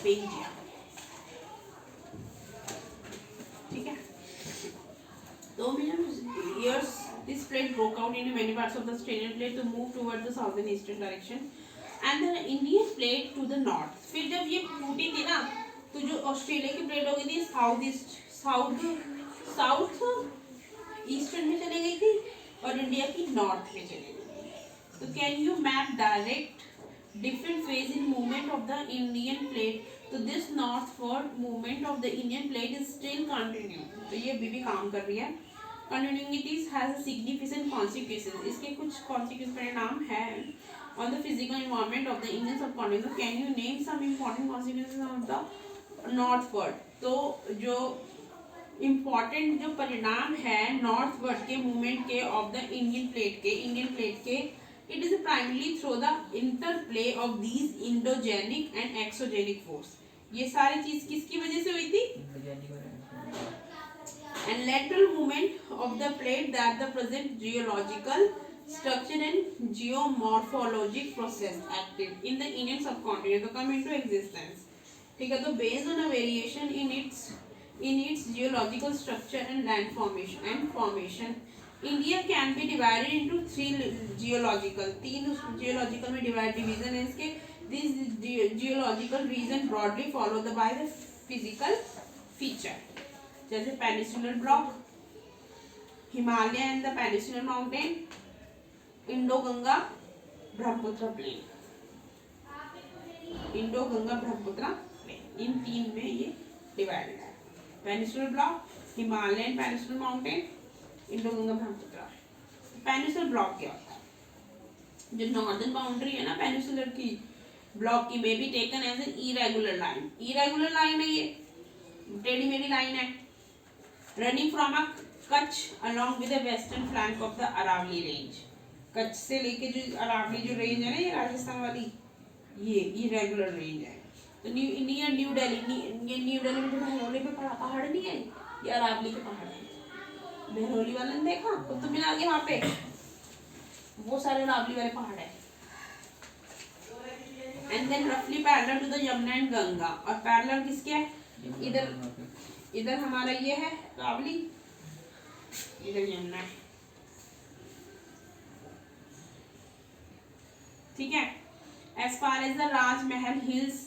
पेंजिया, ठीक है। 2 million years this plate broke out into many parts of the Australian plate to move toward the southern eastern direction and the Indian plate to the north. फिर जब ये फूटी थी ना, तो जो ऑस्ट्रेलिया की प्लेट हो गई थी साउथ ईस्टर्न में चली गई थी और इंडिया की नॉर्थ में चली गई थी। तो can you map direct different phase in movement of the Indian plate तो this northward movement of the Indian plate is still continuing। तो ये अभी भी काम कर रही है। Continuities has a significant consequences, इसके कुछ consequences परिणाम हैं on the physical environment of the Indian subcontinent। Can you name some important consequences of the northward? तो जो important जो परिणाम है northward के movement के of the Indian plate के it is primarily through the interplay of these endogenic and exogenic force। ये सारी चीज किसकी वजह से हुई थी? and lateral movement of the plate that the present geological structure and geomorphologic process active in the Indian subcontinent to come into existence। ठीक है, तो based on a variation in its geological structure and land formation India can be divided into 3 geological, 3 geological में division है इसके। These geological region broadly follow the by the physical feature, जैसे peninsular block, Himalaya and the peninsular mountain, Indo Ganga Brahmaputra plain, Indo Ganga Brahmaputra plain, इन 3 में ये divided है। Peninsular block, Himalayan peninsular mountain, Indo Ganga Brahmaputra. Peninsular block क्या होता है? जो नॉर्दर्न बाउंड्री है ना पेनिसुलर की ब्लॉक की, में be taken as an irregular line. Irregular line है, ये टेढ़ी मेढ़ी लाइन है, running from a Kutch along with the western flank of the Aravalli range. Kutch से लेके जो अरावली जो रेंज है ना, ये राजस्थान वाली, ये इरेगुलर रेंज है। तो नियर न्यू दिल्ली में जो बहरौली पे पहाड़ नहीं है, ये अरावली के पहाड़ है। बहरौली वाले ने देखा कुतुब मीनार के वहाँ पे, वो सारे अरावली वाले पहाड़ है। एंड देन रफली parallel to the Yamuna and Ganga, और पैरेलल किसके है? इधर हमारा ये है अरावली, इधर यमुना है, ठीक है। As far as the Rajmahal hills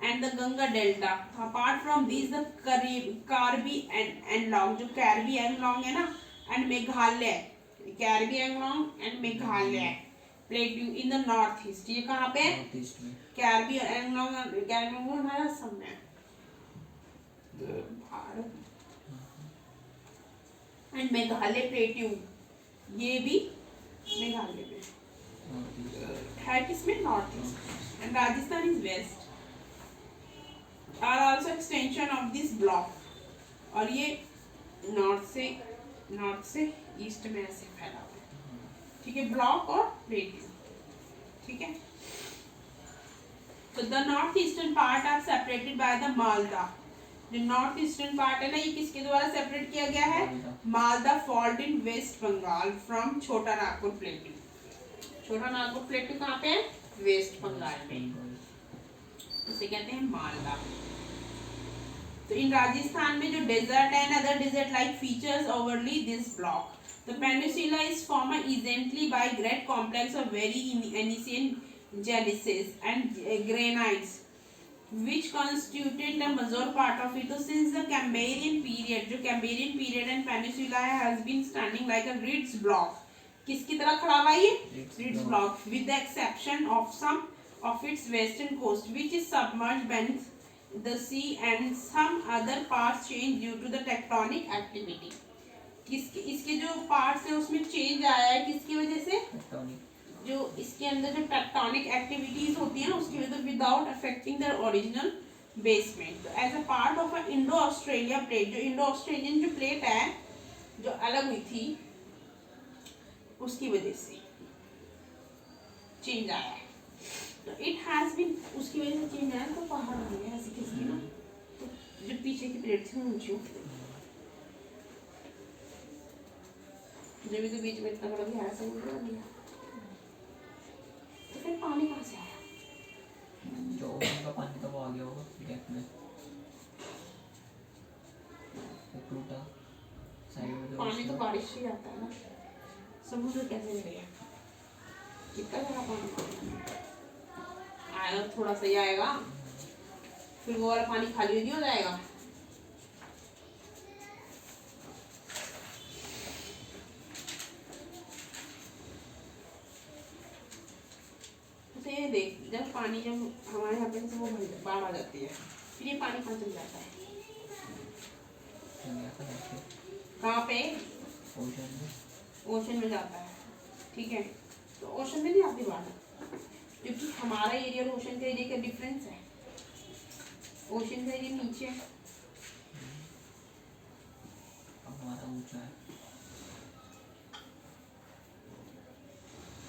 and the Ganga delta, apart from these the Karbi Anglong, जो Karbi Anglong है ना, and Meghalaya, Karbi Anglong and Meghalaya plateau in the northeast। ये कहाँ पे है? Karbi Anglong हमारा असम में, भारत, and Meghalaya plateau, ये भी मेघालय में है, किसमें? North east, and Rajasthan is west are also extension of this block। और ये नॉर्थ से ईस्ट में ऐसे फैला हुआ है, ठीक है, ब्लॉक और प्लेट्यू, ठीक है। तो the north eastern part are separated by the Malda. जो नॉर्थ ईस्टर्न पार्ट है ना, ये किसके द्वारा सेपरेट किया गया है? Malda fault in West Bengal from Chota Nagpur plateau. छोटा नागपुर प्लेट्यू कहाँ पे है? वेस्ट बंगाल में, इसे कहते हैं मालदा। तो इन राजस्थान में जो desert and other desert like features overlie this block. The peninsula is formed easily by great complex of very ancient gneisses and granites which constituted the major part of it. So since the Cambrian period, जो Cambrian period and peninsula has been standing like a ridge block. किसकी तरह खड़ा हुआ ये? Ridge block, with the exception of some of its western coast, which is submerged beneath the sea, and some other parts change due to the tectonic activity. किसके इसके जो parts है उसमें चेंज आया है किसकी वजह से? जो इसके अंदर जो टेक्टोनिक एक्टिविटीज होती है ना उसकी वजह से, without affecting the original basement. तो as a part of a Indo Australia plate, जो इंडो ऑस्ट्रेलियन जो प्लेट है जो अलग हुई थी उसकी वजह से चेंज आया है. तो इट हैज बीन, उसकी वजह से चेंज आया. तो पहाड़ हो गया ऐसे किसकी ना, तो जो पीछे की प्लेट थी ऊंची, जो भी तो बीच में इतना बड़ा गहरा समुद्र बन गया. तो फिर पानी कहाँ से आया? जो ओशन का पानी तो वो आ गया होगा गैप में, टूटा साइड में जो पानी तो बारिश से आता है ना, समुद्र कैसे गया? कितना बड़ा पानी आएगा, थोड़ा सा ही आएगा, फिर वो वाला पानी खाली नहीं हो जाएगा. तो ये देख, जब पानी जब हमारे यहाँ पे से वो बाढ़ आ जाती है, फिर ये पानी कहाँ चल जाता है? कहाँ पे? ओशन में जाता है. ठीक है, तो ओशन में नहीं आती बाढ़, क्योंकि हमारा एरिया और ओशन का एरिया का डिफरेंस है. ओशन का एरिया नीचे है, हमारा ऊंचा है.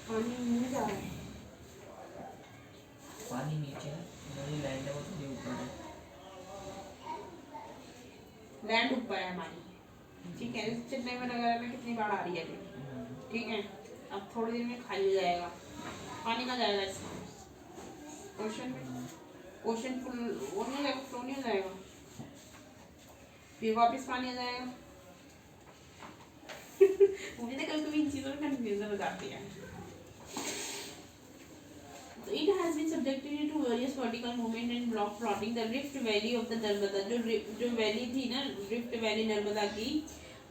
पानी नीचे जा रहा है. पानी नीचे है, मेरी लैंड है वो थोड़ी ऊपर है. लैंड ऊपर है हमारी. ठीक है, चेन्नई में नगर में कितनी बाढ़ आ रही है अभी. ठीक है, अब थोड़ी देर में खाली हो जाएगा. पानी कहाँ जाएगा इसका? ओशन में. ओशन फुल वो नहीं हो जाएगा, फ्लो नहीं हो जाएगा, फिर वापस पानी आ जाएगा. मुझे तो कभी कभी इन चीज़ों में कंफ्यूजन हो जाती है. So it has been subjected to various vertical movement and block plotting. The Rift Valley of the Narmada, जो वैली थी ना, रिफ्ट वैली नर्मदा की,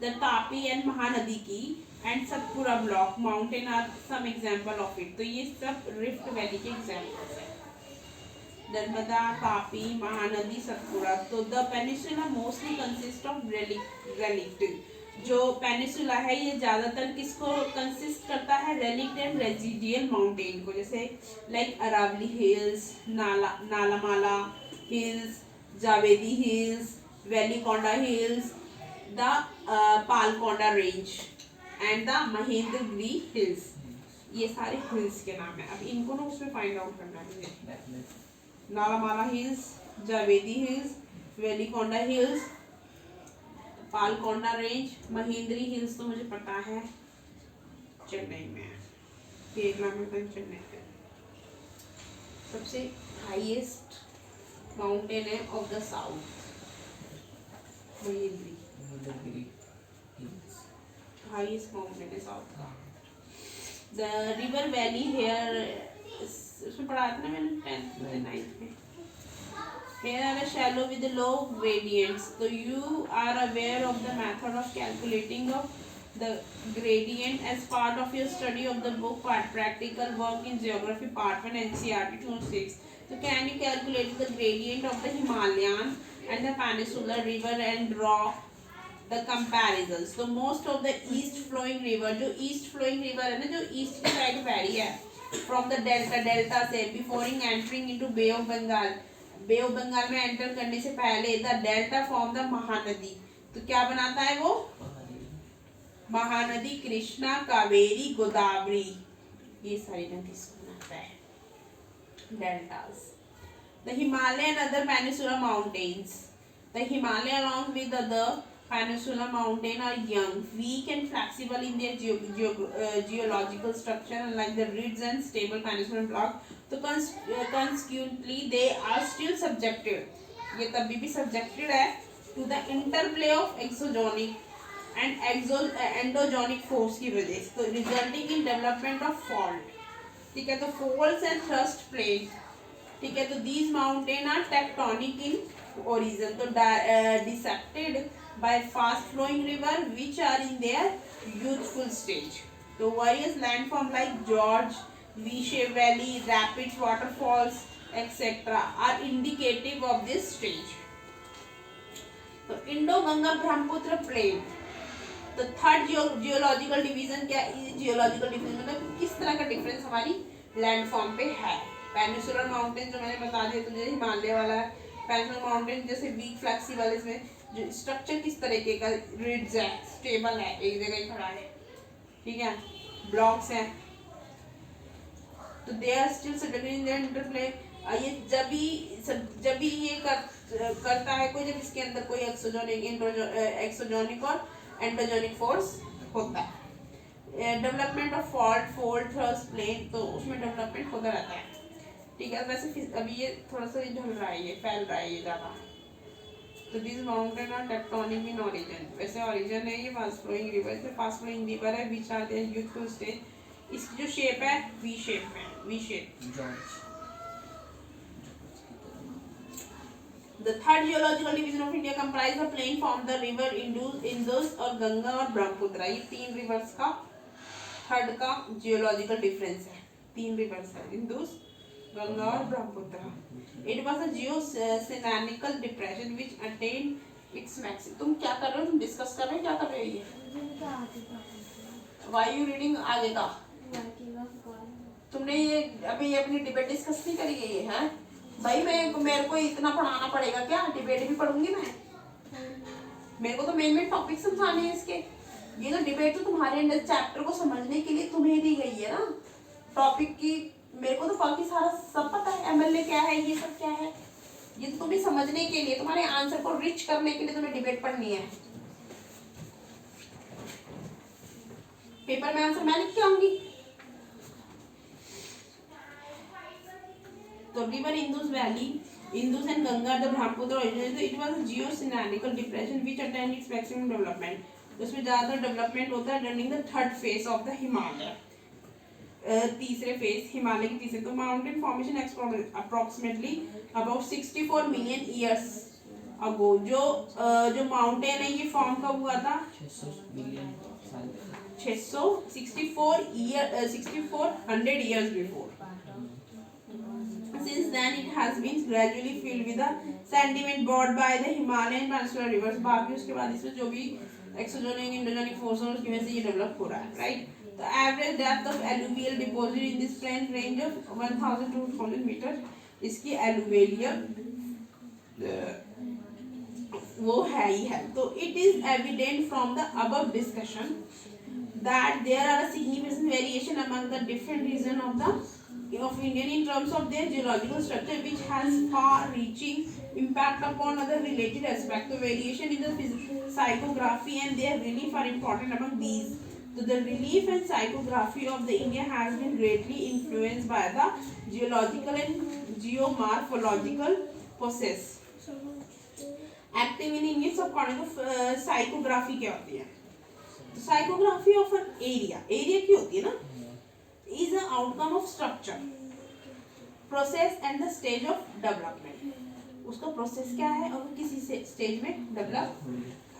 the तापी एंड महानदी की, and Satpura block mountain are some example of it. तो ये सब rift valley के examples हैं. नर्मदा, तापी, महानदी, सतपुरा. तो the peninsula mostly consist of relict. जो पेनिसुला है ये ज़्यादातर किसको कंसिस्ट करता है? रेलिक्ट एंड रेजिडियल माउंटेन को, जैसे like Aravalli hills, Nallamala hills, Javadi hills, Velikonda hills, the Palkonda range and the Mahendragiri hills. ये सारे हिल्स के नाम है. अब इनको ना उसमें फाइंड आउट करना है. Nallamala hills, Javadi hills, Velikonda hills, Palkonda range, Mahendri hills तो मुझे पता है चेन्नई में है. केरला में तो चेन्नई में. सबसे हाईएस्ट माउंटेन है of the south Mahendri. Highest mountain है south. The river valley here, उसमें पढ़ा था ना मैंने 10th में 9th में. Here are a shallow with low gradients. So you are aware of the method of calculating of the gradient as part of your study of the book practical work in geography part 1 NCERT 206. So can you calculate the gradient of the Himalayan and the Peninsular river and draw the comparisons? So most of the east flowing river, जो east flowing river है ना, जो east की side बह रही है from the delta से, before entering into Bay of Bengal. Bay of Bengal में एंटर करने से पहले the delta form the Mahanadi. तो क्या बनाता है वो? महानदी, कृष्णा, कावेरी, गोदावरी, ये सारी नदी से बनाता है deltas. The Himalaya and other peninsular mountains. The Himalaya along with other peninsular mountain are young, weak and flexible in their geological structure, unlike the ridges and stable peninsular block. तो consequently they are still subjected, ये तभी भी subjected है to the interplay of exogenic and endogenic force की वजह से, तो resulting in development of fault. ठीक है, तो faults and thrust planes ठीक है, तो these mountain are tectonic in origin, तो dissected by fast flowing river which are in their youthful stage. तो various landform like gorge, V shape valley, rapids, waterfalls etcetera are indicative of this stage. तो Indo Ganga Brahmaputra plain, तो third geological division क्या, geological division मतलब किस तरह का difference हमारी landform पे है। पेनिसुलर माउंटेन जो मैंने बता दिया तुझे, हिमालय वाला है। पेनिसुलर माउंटेन जैसे वीक फ्लेक्सिबल, इसमें जो स्ट्रक्चर किस तरीके का, रिड्स है, स्टेबल है, एक जगह ही खड़ा है, ठीक है, ब्लॉक्स हैं, तो they are still settled in their interplay. ये जब भी ये करता है कोई, जब इसके अंदर कोई एक्सोजोनिक और एंडोजोनिक फोर्स होता है। Development of fault, fold, thrust, plane, तो उसमें डेवलपमेंट होता रहता है, ठीक है। वैसे अभी ये थोड़ा सा ढल रहा है, ये फैल रहा है ये ज़्यादा। तो this mountain are tectonic in origin, वैसे ओरिजिन है ये फास्ट फ्लोइंग रिवर, से फास्ट फ्लोइंग रिवर है, which are their youthful stage. इसकी जो शेप है वी शेप में, V shape. The third geological division of India comprise the plain from the river Indus और गंगा और ब्रह्मपुत्र। ये तीन रिवर्स का थर्ड का जियोलॉजिकल डिफरेंस है, तीन रिवर्स है, इंदुस, गंगा और Brahmaputra. It was a geoceanical depression which attained its maximum। तुम क्या कर रहे हो, तुम डिस्कस कर रहे हो, क्या कर रहे हो ये? Why you reading आगे का? तुमने ये अभी अपनी डिबेट डिस्कस नहीं करी है ये, हैं भाई? मेरे को इतना पढ़ाना पड़ेगा क्या? डिबेट भी पढ़ूंगी मैं, मेरे को तो मेन टॉपिक समझाने हैं इसके। ये तो डिबेट तो तुम्हारे अंदर चैप्टर को समझने के लिए तुम्हें दी गई है ना, टॉपिक की। मेरे को तो बाकी सारा सब पता है, एमएलए क्या है, ये सब क्या है, ये तो तुम्हें समझने के लिए, तुम्हारे आंसर को रिच करने के लिए तुम्हें डिबेट पढ़नी है। पेपर में आंसर मैं लिख के आऊंगी। तो river Indus Valley, Indus and Ganga, the Brahmaputra originated, it was a geoceanical depression which attained its maximum development। तो उसमें ज़्यादातर डेवलपमेंट होता है during the third phase of the Himalaya, तीसरे फेज हिमालय की तीसरे। तो mountain formation approximately about 64 million years ago. जो माउंटेन है ये फॉर्म कब हुआ था? 6400 years before। Since then it has been gradually filled with the sediment brought by the Himalayan peninsular rivers। बाकी उसके बाद इसमें जो भी एक्सोजोनिक एंडोजोनिक फोर्स है उसकी वजह से ये डेवलप हो रहा है, राइट। तो average depth of alluvial deposit in this plain range of 1000 to 2000 metre. इसकी एलुवियल वो है ही है। तो it is evident from the above discussion that there are a significant variation among the different regions of India in terms of their geological structure, which has far-reaching impact upon other related aspects। So variation in the psychography and their relief are important among these। So the relief and psychography of the India has been greatly influenced by the geological and geomorphological process active in Indian subcontinent। तो psychography क्या होती है? Psychography of an area की होती है ना, is a outcome of structure, process and the stage of development. उसका process क्या है और वो किसी स्टेज में डेवलप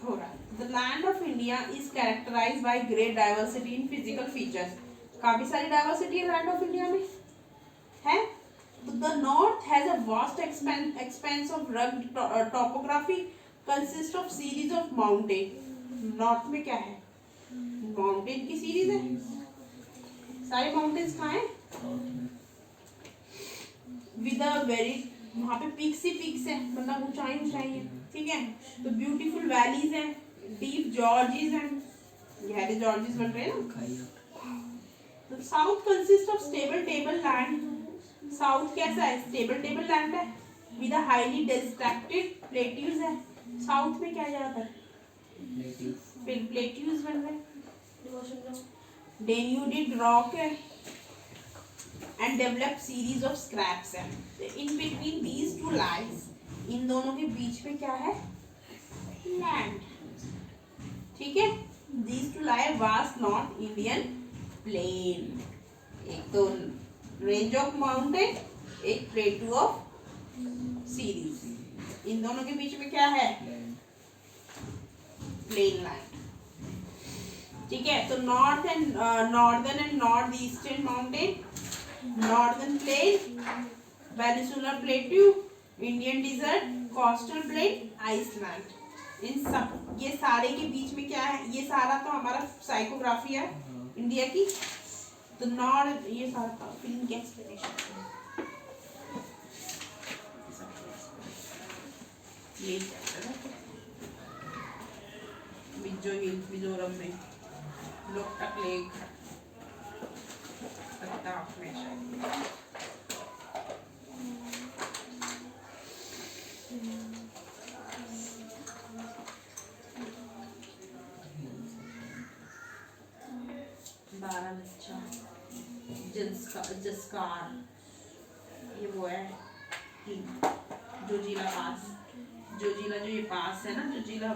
हो रहा है। The land of India is characterised by great diversity in physical features. काफी सारी डाइवर्सिटी है लैंड ऑफ इंडिया में है। The north has a vast expanse of rugged topography consist of series of mountain. North में क्या है? Mountain की series है, सारे माउंटेन्स कहाँ हैं? विद अ वेरी, वहाँ पे पीक्स ही पीक्स है, मतलब ऊंचाई है, ठीक है। तो ब्यूटीफुल वैलीज हैं, डीप जॉर्जेस हैं, गहरे जॉर्जेस बन रहे हैं ना। तो south consist of stable table land. South कैसा है? स्टेबल टेबल लैंड है with a highly distracted plateaus है। साउथ में क्या ज्यादा है? प्लेट्यूज बन रहे हैं, denuded rock है and developed series of scraps है। तो in between these two lines, इन दोनों के बीच में क्या है? लैंड, ठीक है। these two lie vast North Indian plain। एक तो रेंज ऑफ माउंटेन, एक प्लेटू ऑफ सीरीज। इन दोनों के बीच में क्या है? Plain land. ठीक है, तो northern and north eastern mountain, northern plain, peninsular plateau, Indian desert, coastal plain, island. इन सब ये सारे के बीच में क्या है? ये सारा तो हमारा साइकोग्राफी है इंडिया की। तो नॉर्थ ये सारा फिल्म की एक्सप्लेनेशन ये मिजो हिल्स मिजोरम में, लोकटक लेक लद्दाख में शायद। बारामुल्ला, जस्कार, ये वो है जोजिला पास। जोजिला जो ये पास है ना, जोजिला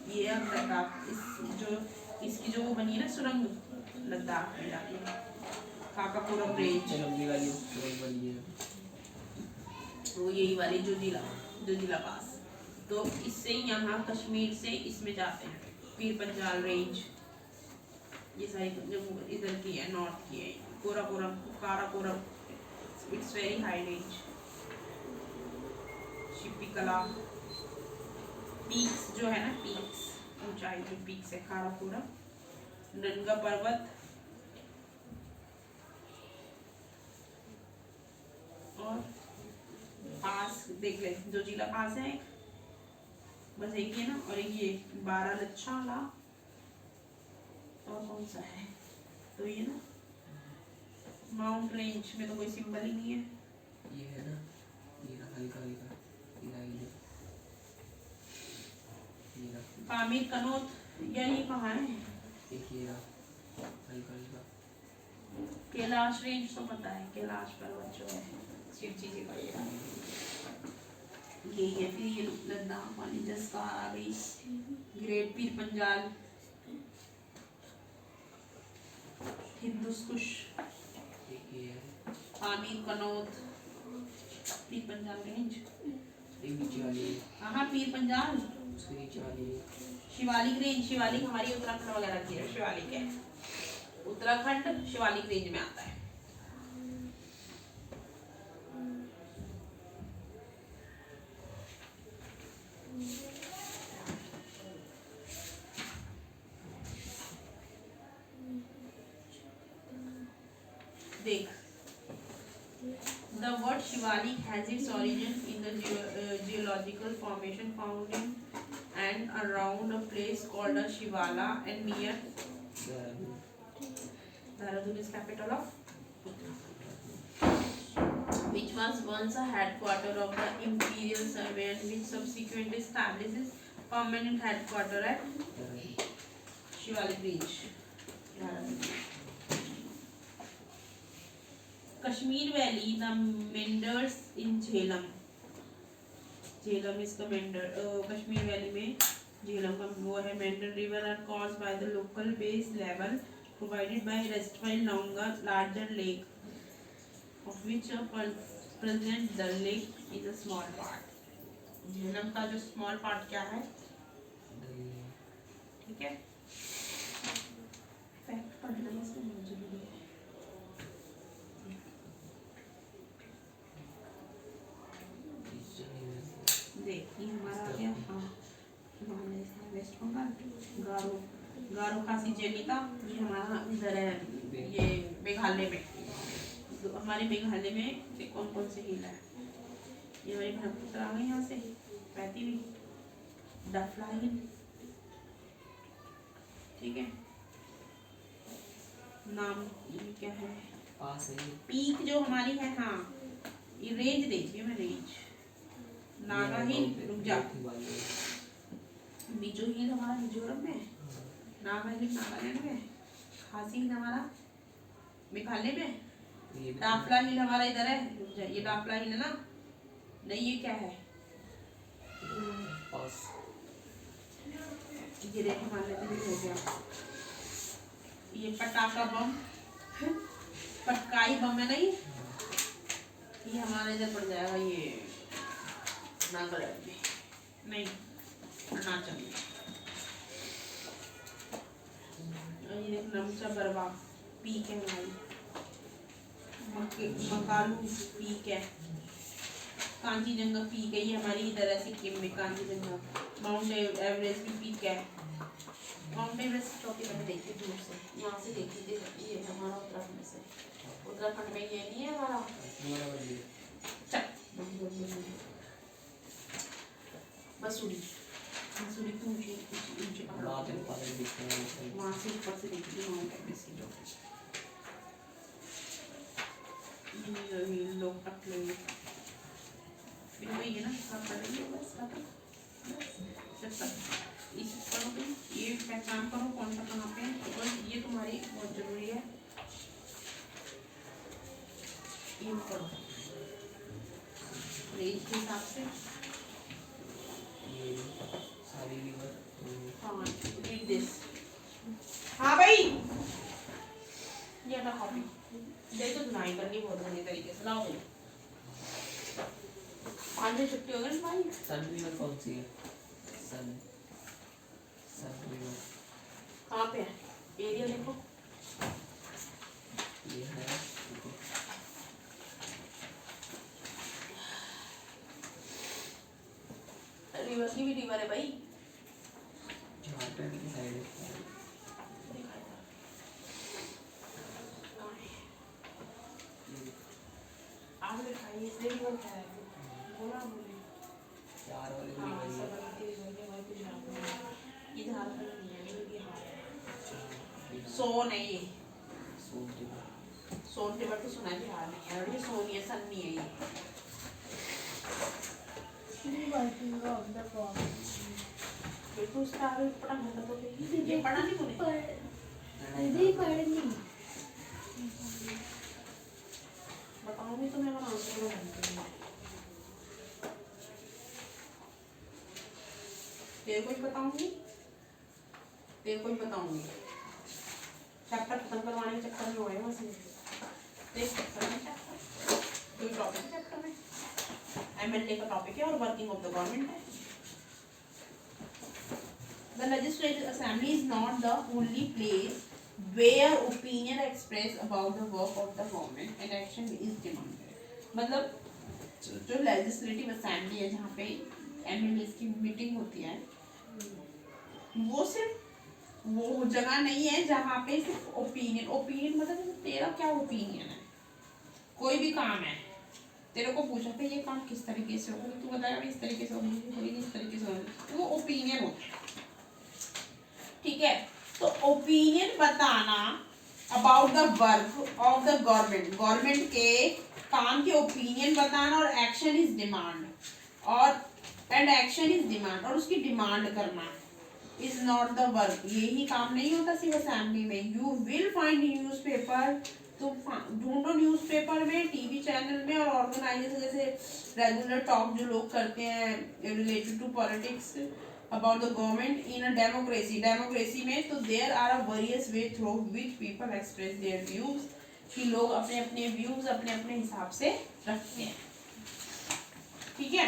ये है लद्दाख। इस जो इसकी जो वो बनी है ना सुरंग, लद्दाख में जाके काकापुरम रेंज, वो यही वाली जोजिला पास। तो इससे यहाँ कश्मीर से इसमें जाते हैं पीर पंजाल रेंज। ये सारी जम्मू इधर की है, नॉर्थ की है। Karakoram, it's very high range. Shipkila peaks जो है ना, पीक्स ऊंचाई जो पीक्स है, काराकोरम, नंगा पर्वत और पास देख ले, जोजिला पास है बस एक ही है ना, और एक ये बारामुल्ला और कौन सा है, तो ये ना माउंट रेंज में तो कोई सिंबल ही नहीं है। ये है ना, ये हल्का पामीर कनौत, ये कहाँ है? कैलाश रेंज तो पता है, कैलाश पर्वत जो है शिव जी के ये है। फिर ये लद्दाख वाली जस्कार आ गई, ग्रेट पीर पंजाल, हिंदुस्कुश, पामीर कनौत, पीर पंजाल रेंज। हाँ पीर पंजाल, शिवालिक रेंज। शिवालिक हमारी उत्तराखंड वगैरह की है, शिवालिक है उत्तराखंड, शिवालिक रेंज में आता है। देख, the word Shivalik has its origin in the geological formation found in and around a place called a Shivala and near Dehradun is capital of which was once a headquarter of the Imperial Survey and which subsequently establishes permanent headquarter at Shivalik Range. Kashmir Valley, the Menders in Jhelum. Jhelum is the Mender. Kashmir Valley में Jhelum का वो है। Mender River are caused by the local base level provided by erstwhile larger lake, of which a present Dal Lake is a small part. Jhelum का जो small part क्या है? ठीक है? Fact पढ़ना इसमें बहुत जरूरी है। देखिए हमारा आ गया, हाँ वेस्ट बंगाल, गारो खासी जेनिता, ये हमारा इधर है, ये मेघालय में। तो हमारे मेघालय में कौन कौन से हिल है? ये हमारी ब्रह्मपुत्र आ गई यहाँ से बहती हुई, डफला हिल, ठीक है। नाम ये क्या है? पीक जो हमारी है, हाँ ये रेंज देखिए, मैं रेंज नागा हिल, रुक जा, मिजो हिल हमारा मिजोरम में, नागा हिल नागालैंड में, खासी हिल हमारा मेघालय में, डाफला हिल हमारा इधर है, रुक जा, ये डाफला हिल है ना, नहीं ये क्या है? ये देखो हमारे हो गया, ये पटाखा बम, पटकाई बम है नहीं, ये हमारा इधर पड़ जाएगा ये नागालैंड में, नहीं अरुणाचल में। और ये नमचा बरवा पीक है हमारी, मकालू पीक है, कांचीजंगा पीक है, ये हमारी इधर है सिक्किम में कांचीजंगा। माउंट एवरेस्ट भी पीक है। माउंट एवरेस्ट चौकी मैंने देखी दूर से, यहाँ से देखी थी, ये हमारा उत्तराखंड से, उत्तराखंड में ये नहीं है हमारा मसूरी, मसूरी की ऊंची ऊंची पहाड़, वहाँ से ऊपर से देखी थी माउंट एवरेस्ट की चोटी। ये लोग टकले फिर वही है ना, सब पढ़ेंगे बस खत्म। जब तक इस पढ़ोगे ये पहचान करो कौन सा कहाँ पे है, तो बस ये तुम्हारी बहुत जरूरी है। ये पढ़ो रेंज के हिसाब से। हाँ रीड दिस। हाँ भाई ये अपना कॉपी दे तो धुनाई करनी बहुत बढ़िया तरीके से। लाओ 5 बजे छुट्टी हो गई तुम्हारी। सन रिवर कौन सी है? सन रिवर कहाँ पे है? एरिया देखो। ये है रिवर की भी रिवर है भाई। झारखंड की साइड है। आप दिखाइए इसलिए रिवर क्या है? बोला बोले। चार वाले हाँ भी सब बनाती है रिवर के बाद कुछ झारखंड। ये झारखंड नहीं है, ये बिहार है। सोन है ये। सोन रिवर तो सुना है बिहार में है, और ये सोन है, सन नहीं है ये। बिल्कुल उसका आगे पढ़ा मतलब तो ये पढ़ा नहीं तूने? बताऊंगी तो मैं वहाँ आंसर को जानती हूँ। तेरे को ही बताऊंगी, तेरे को ही बताऊंगी। चैप्टर खत्म करवाने के चक्कर में होए बस ये। देख चैप्टर में चैप्टर कोई टॉपिक चैप्टर में एमएलए का टॉपिक है और वर्किंग ऑफ द गवर्नमेंट है। The Legislative Assembly is not the only place where opinion expressed about the work of the government and action is demanded. मतलब जो legislative assembly है जहाँ पे एमएलए की मीटिंग होती है, वो सिर्फ वो जगह नहीं है जहाँ पे सिर्फ ओपिनियन मतलब तेरा क्या ओपिनियन है। कोई भी काम है, तेरे को पूछा था ये काम किस तरीके से होगा, तू बताएगा इस तरीके से होगी, इस तरीके से होगी, तो वो ओपिनियन होता है। ठीक है, तो ओपिनियन बताना about the work of the government के काम के ओपिनियन बताना, और एक्शन इज डिमांड, और उसकी डिमांड करना इज नॉट द वर्क। यही काम नहीं होता सिर्फ असेंबली में। यू विल फाइंड न्यूज़पेपर, तो ढूंढो न्यूज़पेपर में, टीवी चैनल में, और ऑर्गेनाइजेशन जैसे रेगुलर टॉक जो लोग करते हैं related to politics about the government in a democracy में, तो there are a various way through which people express their views, कि लोग अपने अपने व्यूज अपने अपने हिसाब से रखते हैं। ठीक है,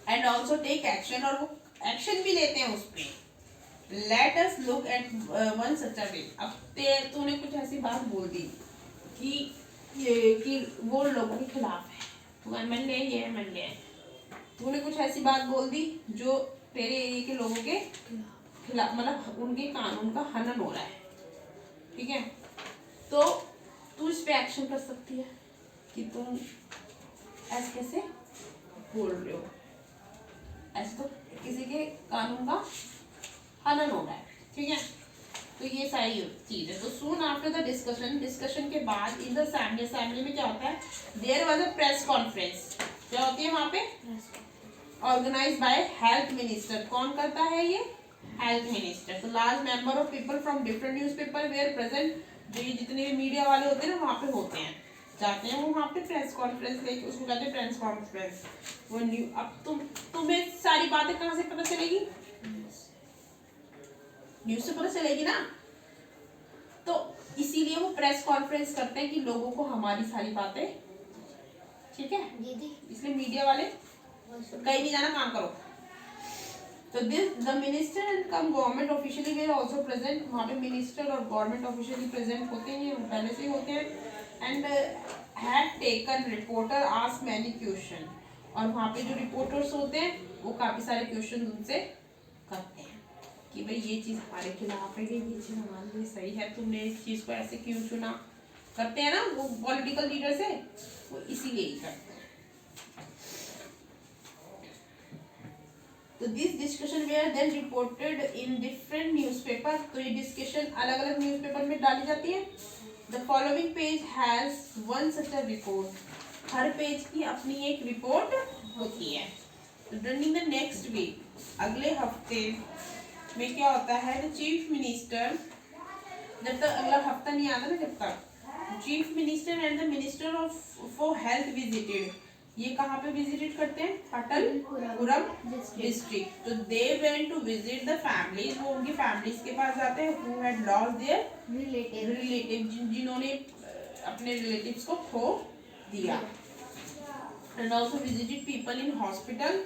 एंड ऑल्सो टेक एक्शन, और वो एक्शन भी लेते हैं उस पर। Let us look at one such a way. अब तूने कुछ ऐसी बात बोल दी कि वो लोगों के खिलाफ है, तो एमएलए ये एमएलए है, तूने कुछ ऐसी बात बोल दी जो तेरे एरिया के लोगों के खिलाफ, मतलब उनके कानून का हनन हो रहा है। ठीक है, तो तू इस पे एक्शन कर सकती है कि तुम ऐसे कैसे बोल रहे हो, ऐसे तो किसी के कानून का हनन हो रहा है। ठीक है, तो ये सारी चीज है। तो सून आफ्टर द डिस्कशन के बाद इन द असेंबली में क्या होता है, there was a press conference. क्या होती है वहां पे? Organise by health minister. कौन करता है ये? Health minister. तो large member of people from different newspaper were present. जो ये जितने भी मीडिया वाले होते हैं ना वहाँ पे होते हैं, जाते हैं वो वहाँ पे प्रेस कॉन्फ्रेंस लेके, उसको कहते हैं प्रेस कॉन्फ्रेंस। वो अब तुम्हें सारी बातें कहाँ से पता चलेगी? न्यूज़ से पता चलेगी ना। तो इसीलिए वो प्रेस कॉन्फ्रेंस करते हैं कि लोगों को हमारी सारी बातें ठीक है, दीदी इसलिए मीडिया वाले कहीं नहीं जाना, काम करो। तो this the minister and come government officially way also present, वहाँ पे मिनिस्टर और गवर्नमेंट ऑफिशियली प्रेजेंट होते हैं, पहले से ही होते हैं। And had taken reporter ask many question, और वहाँ पे जो रिपोर्टर्स होते हैं वो काफ़ी सारे क्वेश्चन उनसे करते हैं कि भाई ये चीज़ हमारे खिलाफ है, ये चीज़ हमारे लिए सही है, तुमने इस चीज़ को ऐसे क्यों चुना, करते हैं ना वो पॉलिटिकल लीडर से, वो इसीलिए ही करते हैं। तो this discussion were then reported in different newspaper, तो ये डिस्कशन अलग अलग न्यूज़पेपर में डाली जाती है। The following page has one such a report, her page की अपनी एक रिपोर्ट होती है। तो ड्यूरिंग द नेक्स्ट वीक, अगले हफ्ते में क्या होता है, द चीफ मिनिस्टर, जब तक अगला हफ्ता नहीं आता ना, जब तक chief minister and the minister of for health visited, ये कहाँ पे विजिट करते हैं, पटलपुरम डिस्ट्रिक्ट। तो they went to visit the families, वो उनकी फैमिलीज के पास जाते हैं who had lost their relative, जिन्होंने अपने रिलेटिव्स को खो दिया। And also visited people in hospital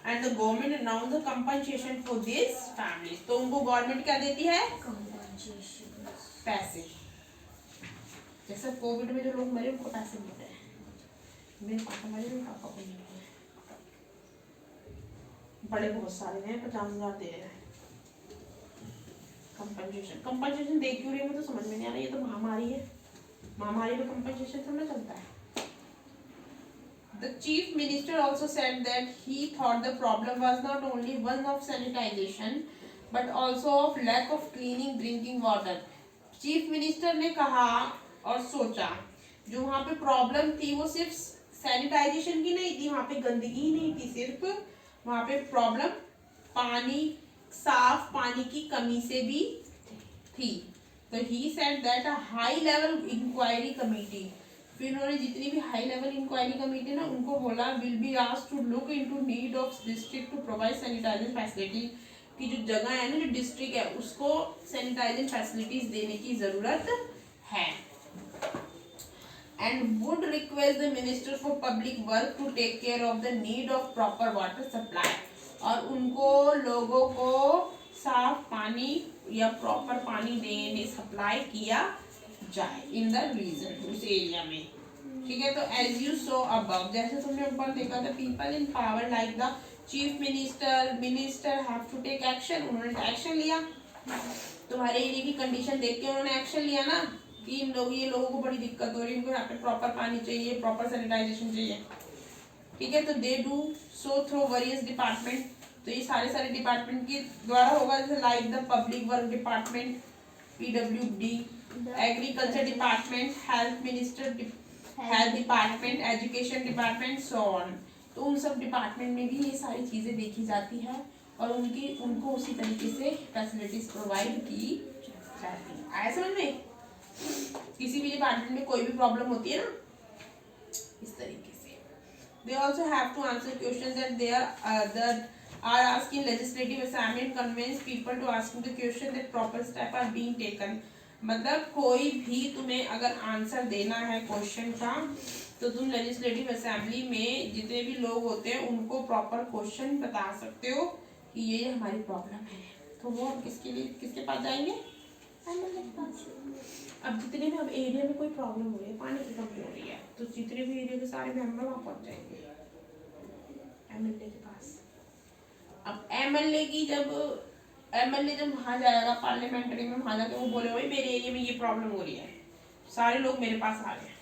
and the government announce the compensation for this families, तो उनको गवर्नमेंट क्या देती है, पैसे। जैसे कोविड में जो लोग मरे उनको पैसे मिलते हैं, मेरे पापा मरे, मेरे पापा को नहीं मिले, बड़े बहुत सारे हैं, 50,000 दे रहे हैं कंपनसेशन। कंपनसेशन दे क्यों रही है, मुझे तो समझ में नहीं आ रहा, ये तो महामारी है, महामारी में कंपनसेशन थोड़ा चलता है। The chief minister also said that he thought the problem was not only one of sanitation but also of lack of cleaning drinking water. Chief minister ने कहा और सोचा जो वहाँ पे प्रॉब्लम थी वो सिर्फ सैनिटाइजेशन की नहीं थी, वहाँ पे गंदगी ही नहीं थी, सिर्फ वहाँ पे प्रॉब्लम पानी, साफ पानी की कमी से भी थी। तो he said that a high level inquiry committee, फिर उन्होंने जितनी भी हाई लेवल इंक्वायरी कमेटी ना उनको बोला will be asked to look into need of district to provide sanitising facility, की जो जगह है ना, जो डिस्ट्रिक्ट है उसको सैनिटाइजिंग फैसिलिटीज देने की जरूरत है। And would request the minister for public work to take care of the need of proper water supply, और उनको लोगों को साफ पानी या प्रॉपर पानी देने सप्लाई किया जाए इन द रीजन, उस एरिया में। ठीक है, तो एज यू सो अबव, जैसे तुमने ऊपर देखा था, people in power like the chief minister have to take action, उन्होंने एक्शन लिया। तुम्हारे एरिया की कंडीशन देख के उन्होंने एक्शन लिया ना कि इन लोग, ये लोगों को बड़ी दिक्कत हो रही है, इनको यहाँ पे प्रॉपर पानी चाहिए, प्रॉपर सैनिटाइजेशन चाहिए। ठीक है, तो they do so through various department, तो ये सारे डिपार्टमेंट के द्वारा होगा, जैसे like the public work department PWD, agriculture department, health minister health department, education department, so on. तो उन सब डिपार्टमेंट में भी ये सारी चीज़ें देखी जाती है और उनको उसी तरीके से फैसिलिटीज प्रोवाइड की जाती है। आया समझ में? किसी भी डिपार्टमेंट में कोई भी प्रॉब्लम होती है ना, इस तरीके से। They also have to answer questions that they are asked in legislative assignment, convince people to asking the question that proper step are being taken. मतलब कोई भी तुम्हें अगर आंसर देना है क्वेश्चन का, तो तुम लेजिस्लेटिव असेंबली में जितने भी लोग होते हैं उनको प्रॉपर क्वेश्चन बता सकते हो कि ये हमारी प्रॉब्लम है। तो वो हम किसके पास जाएंगे? एमएलए के पास। अब जितने भी अब एरिया में कोई प्रॉब्लम हो रही है, पानी की कमी हो रही है, तो जितने भी एरिया के सारे मेंबर वहाँ पहुँच जाएंगे एमएलए के पास। अब एमएलए जब वहाँ जाएगा पार्लियामेंट्री में, वहाँ जाके वो बोले भाई मेरे एरिया में ये प्रॉब्लम हो रही है, सारे लोग मेरे पास आ रहे हैं,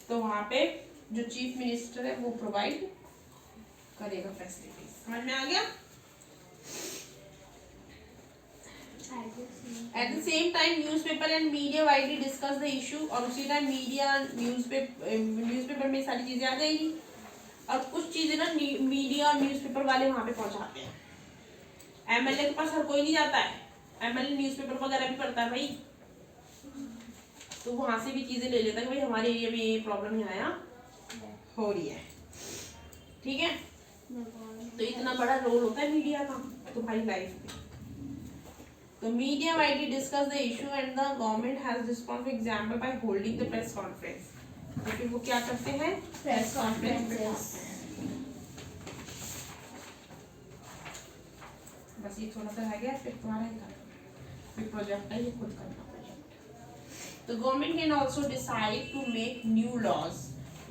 तो वहाँ पे जो चीफ मिनिस्टर है वो प्रोवाइड करेगा फैसिलिटीज। समझ में आ गया? At the same time, newspaper and media widely discuss the issue, और उसी टाइम मीडिया न्यूज़पेपर में सारी चीजें आ जाएगी, और कुछ चीजें ना मीडिया और न्यूज़पेपर वाले वहाँ पे पहुँचाते हैं। एमएलए के पास हर कोई नहीं जाता है, एमएलए न्यूज़पेपर वगैरह भी पढ़ता है भाई, तो वहाँ से भी चीजें ले लेता है कि भाई हमारे एरिया में ये प्रॉब्लम यहाँ हो रही है। ठीक है, तो इतना बड़ा रोल होता है मीडिया का तुम्हारी लाइफ में। तो media widely discuss the issue and the government has responded, for example, by holding the press conference. तो फिर वो क्या करते हैं, प्रेस कॉन्फ्रेंसेस। बस ये थोड़ा सा रह गया, फिर तुम्हारा ही करना, फिर प्रोजेक्ट है ये खुद करना प्रोजेक्ट। तो government can also decide to make new laws.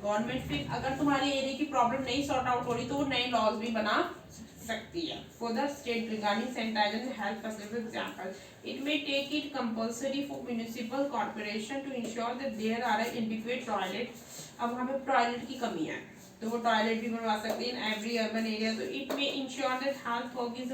Government फिर अगर तुम्हारे एरिया की प्रॉब्लम नहीं सॉर्ट आउट हो रही तो वो नए लॉज भी बना सकती है। For the state regarding sanitisation and health facility example, it may take it compulsory for municipal corporation to ensure that there are adequate toilet. अब वहाँ पे टॉयलेट की कमी है तो वो टॉयलेट भी बनवा सकते हैं इन एवरी अर्बन एरिया। तो it may ensure that health work is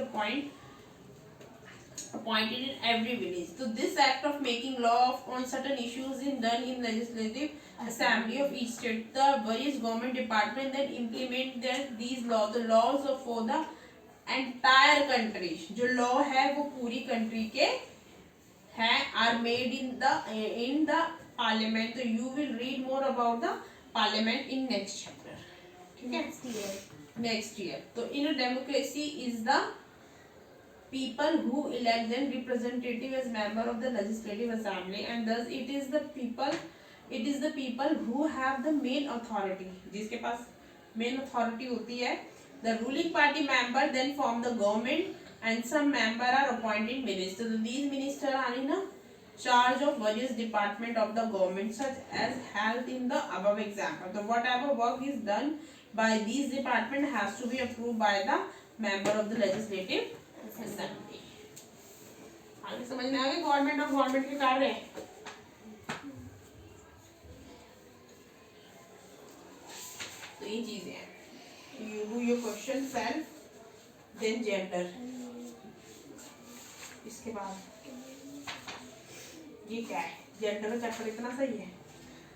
appointed in every village. So this act of making law on certain issues is done in legislative assembly of each state. The various government department that implement these laws, the laws of for the entire country. जो law है वो पूरी country के हैं, are made in the parliament. So you will read more about the parliament in next chapter. Next year. So in a democracy is the people who elect them representative as member of the legislative assembly, and thus it is the people who have the main authority, जिसके पास main authority होती है। The ruling party member then form the government and some member are appointed ministers. So these ministers are in a charge of various department of the government such as health in the above example. So whatever work is done by these department has to be approved by the member of the legislative assembly. आगे समझ में आ गया government और government के कार्य। तो ये चीजें हैं, you do your question self then gender। इसके बाद ये क्या है, जेंडर का चैप्टर इतना सही है।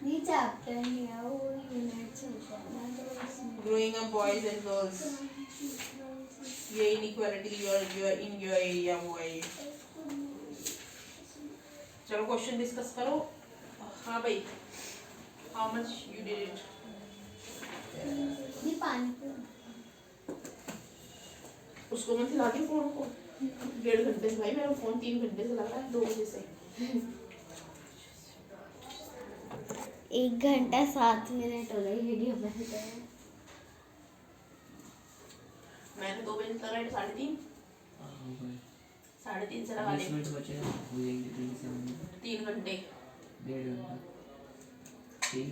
ये चैप्टर नहीं है, वो यूनिट चलता है ना। Growing up boys and girls, ये inequality your in your area वो है ये। चलो क्वेश्चन डिस्कस करो। हाँ भाई, how much you did it? ये पानी उसको मैं खिला दी फोन को 1.5 घंटे से। भाई मेरा फोन 3 घंटे से लग रहा है, 2 बजे से। 1 घंटा 7 मिनट हो गई वीडियो में। मैंने 2 बजे से लगा 3:30 3:30 से लगा 20 मिनट बचे हैं, हो जाएंगे 3 घंटे 1.5 घंटा 3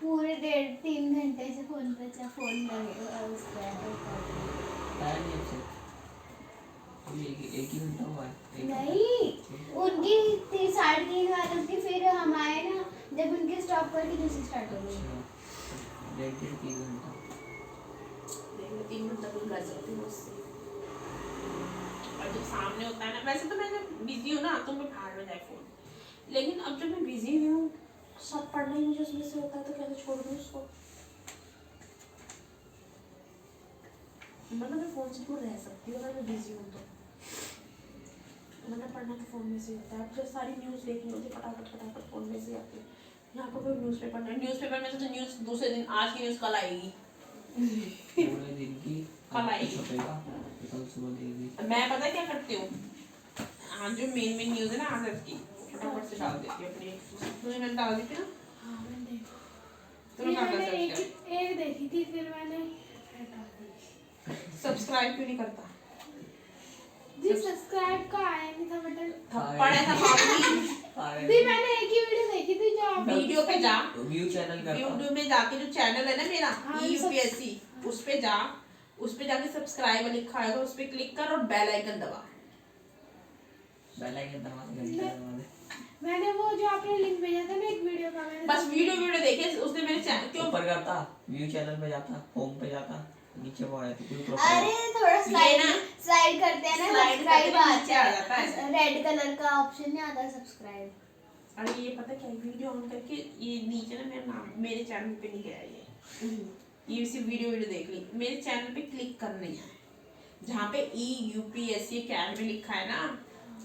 पूरे 3 घंटे से फोन पे फोन लगेगा उसका टाइम नहीं है। एक ही घंटा हुआ है। नहीं, उनकी 3:30 वालों की, फिर हमारे ना जब उनके स्टॉप करके दूसरी स्टार्ट हो गई। 3 घंटा 3 घंटा तुम कर सकती हो उससे। और जब सामने होता है ना, वैसे तो मैं जब बिजी हूँ ना तो मैं भाड़ में जाए फोन, लेकिन अब जब मैं बिजी हूँ सब पढ़ना ही मुझे उसमें से होता है तो कैसे छोड़ दूँ उसको। मतलब मैं फोन से दूर रह सकती हूँ अगर मैं बिजी हूँ तो, मतलब पढ़ना तो फोन में से होता है। अब जब सारी न्यूज़ देखनी होती है फटाफट फोन में से आती है। यहाँ पर कोई न्यूज़पेपर नहीं, न्यूज़पेपर में से तो न्यूज़ दूसरे दिन, आज की न्यूज़ कल आएगी। पूरे दिन की कल आएगी, छपेगा, कल सुबह देगी। मैं पता क्या करती हूँ, हाँ जो मेन न्यूज़ है ना आज की फटाफट से डाल देती हूँ अपनी, मैंने डाल दी थी ना। तो मैंने एक देखी थी, फिर मैंने सब्सक्राइब क्यों नहीं करता? जी सब्सक्राइब का आया नहीं था बटन। थप्पड़ है था पापी। जी मैंने एक ही वीडियो देखी थी जो आप वीडियो पे जा, व्यू चैनल का यूट्यूब में जाके जो चैनल है ना मेरा हाँ, यूपीएससी, उस पे जा, उस पे जाके सब्सक्राइब लिखा है उस पे क्लिक कर और बेल आइकन दबा। बेल आइकन दबा दे। मैंने वो जो आपने लिंक भेजा था ना एक वीडियो का, मैंने बस वीडियो देखे उसने मेरे चैनल क्यों ऊपर करता, व्यू चैनल पे जाता, होम पे जाता, नीचे वो आया तो कोई अरे थोड़ा ये ना स्लाइड करते हैं ना, slide सब्सक्राइब करते हैं, नीचे आ जाता है। रेड कलर का ऑप्शन नहीं आता सब्सक्राइब। अरे ये पता क्या है, वीडियो ऑन करके ये नीचे ना मेरा नाम मेरे चैनल पे नहीं गया ये सिर्फ वीडियो देख ली। मेरे चैनल पे क्लिक करनी है, जहाँ पे यूपीएससी अकेडमी लिखा है ना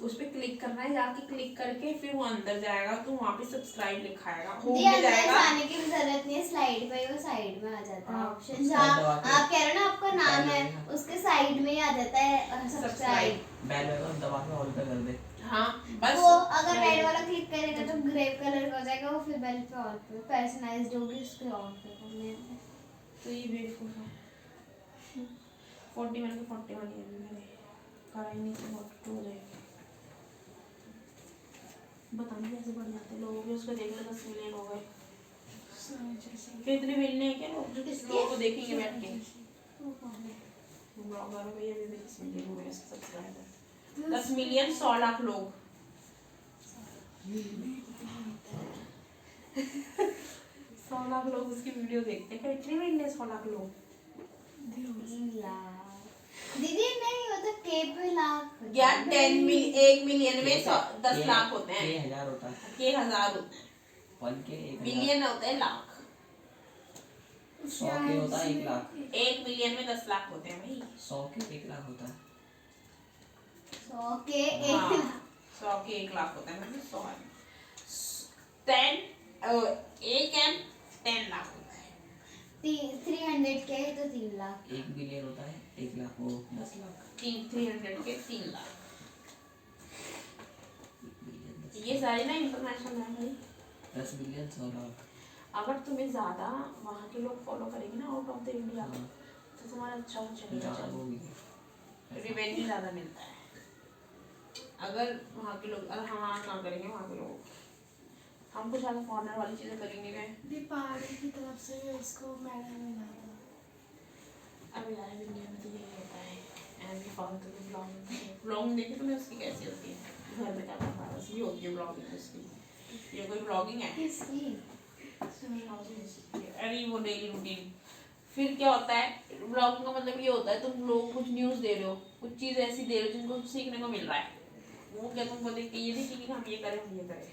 उस पे क्लिक करना है, जाके क्लिक करके फिर वो अंदर जाएगा तो वहाँ पे सब्सक्राइब लिखा आएगा, होम में जाएगा। आने की जरूरत नहीं है, स्लाइड पे वो साइड में आ जाता है हाँ, ऑप्शन, जहाँ आप कह रहे हो ना आपका नाम है उसके साइड में ही आ जाता है सब्सक्राइब। बेल आइकन दबा के ऑल पे कर दे। हाँ बस वो अगर रेड वाला क्लिक करेगा तो ग्रे कलर का हो जाएगा, वो फिर बेल पे ऑल पे पर्सनलाइज्ड होगी उसके ऑल पे करने में। तो ये बेवकूफ है। 41 के 41 ये भी मैंने करा ही नहीं तो 42 हो जाएगी। बताने कैसे बढ़ जाते हैं लोगों के, उसको देख लो 10 मिलियन हो गए। फिर इतने मिलने हैं क्या लोग जो किस लोगों को देखेंगे बैठ के? ब्लॉगर में भैया भी 10 मिलियन हो गए सब्सक्राइबर। 10 मिलियन 100 लाख लोग। 100 लाख लोग उसकी वीडियो देखते हैं। क्या इतने मिलने 100 लाख लोग? 3 लाख दीदी नहीं वो तो के पे लाख यार 1 मिलियन में 10 लाख होते हैं। 1000 होता है। के 1000 होते हैं। 1 के 1 मिलियन होते हैं लाख। 100 के होता है 1 लाख। 1 मिलियन में 10 लाख होते हैं भाई। 100 के 1 लाख होता है। 100 के 1 हाँ, लाख 100 के 1 लाख होता है। मतलब 100 1 एम 10 लाख होता है। 300 के है तो 3 लाख। 1 बिलियन होता है 1 लाख, वो 10 लाख। 300 के 3 लाख। 1 बिलियन 10 ये सारे ना इंटरनेशनल है भाई। 10 बिलियन 100 लाख। अगर तुम्हें ज्यादा वहाँ के लोग फॉलो करेंगे ना आउट ऑफ द इंडिया, हाँ। तो तुम्हारा अच्छा चलेगा, ज़्यादा वो भी है। रिवेन्यू ज़्यादा मिलता है। अगर वहाँ के लोग हाँ ना करेंगे वहाँ के लोग, हम कुछ ज़्यादा फॉरनर वाली चीज़ें कर ही नहीं रहे। दीपावली की तरफ से इसको मेडल मिला था। अब यार इंडिया में तो यही होता है। ऐसे फालतू की ब्लॉगिंग देखी तुमने उसकी कैसी होती है? घर में क्या करना है वैसी ही होती है ब्लॉगिंग उसकी। ये कोई ब्लॉगिंग है? किसकी? अरे वो डेली रूटीन। फिर क्या होता है ब्लॉगिंग का मतलब ये होता है तुम लोग कुछ न्यूज़ दे रहे हो, कुछ चीज़ ऐसी दे रहे हो जिनको सीखने को मिल रहा है। वो क्या तुमको देख के ये देखिए कि हम ये करें हम ये करें,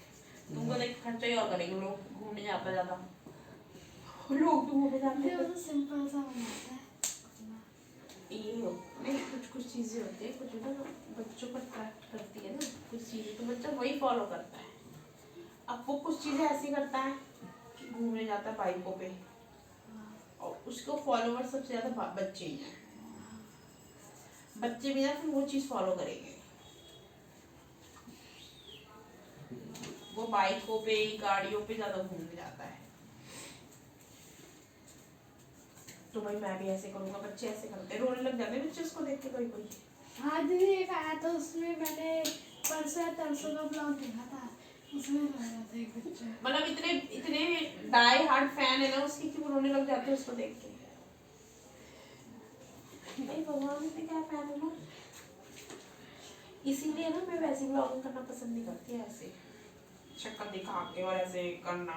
तुमको देख खर्चा ही और करेंगे। लोग घूमने जाता ज़्यादा, लोग तो घूमने जाते वो हैं। तो सिंपल सा बनाता है। ये हो नहीं, कुछ चीज़ें होती है कुछ ना बच्चों को अट्रैक्ट करती है ना कुछ चीज़ें, तो बच्चा वही फॉलो करता है। अब वो कुछ चीज़ें ऐसी करता है कि घूमने जाता है बाइकों पे, और उसको फॉलोवर सबसे ज़्यादा बच्चे ही हैं। बच्चे भी ना फिर वो चीज़ फॉलो करेंगे। वो बाइकों पे गाड़ियों पे ज़्यादा घूमने जाता है। तो भाई मैं भी ऐसे करूँगा, बच्चे ऐसे करते हैं, रोने लग जाते हैं बच्चे उसको देख के कोई कोई। हाँ दीदी एक आया था उसमें मैंने परसों या तरसों का ब्लॉग देखा था, उसमें लग रहा था एक बच्चा। मतलब इतने इतने डाई हार्ड फैन है ना उसकी कि वो रोने लग जाते हैं उसको देख के। भाई भगवान ने क्या फैन है ना, इसीलिए ना मैं वैसी ब्लॉगिंग करना पसंद नहीं करती। ऐसे शक्ल दिखा के और ऐसे करना।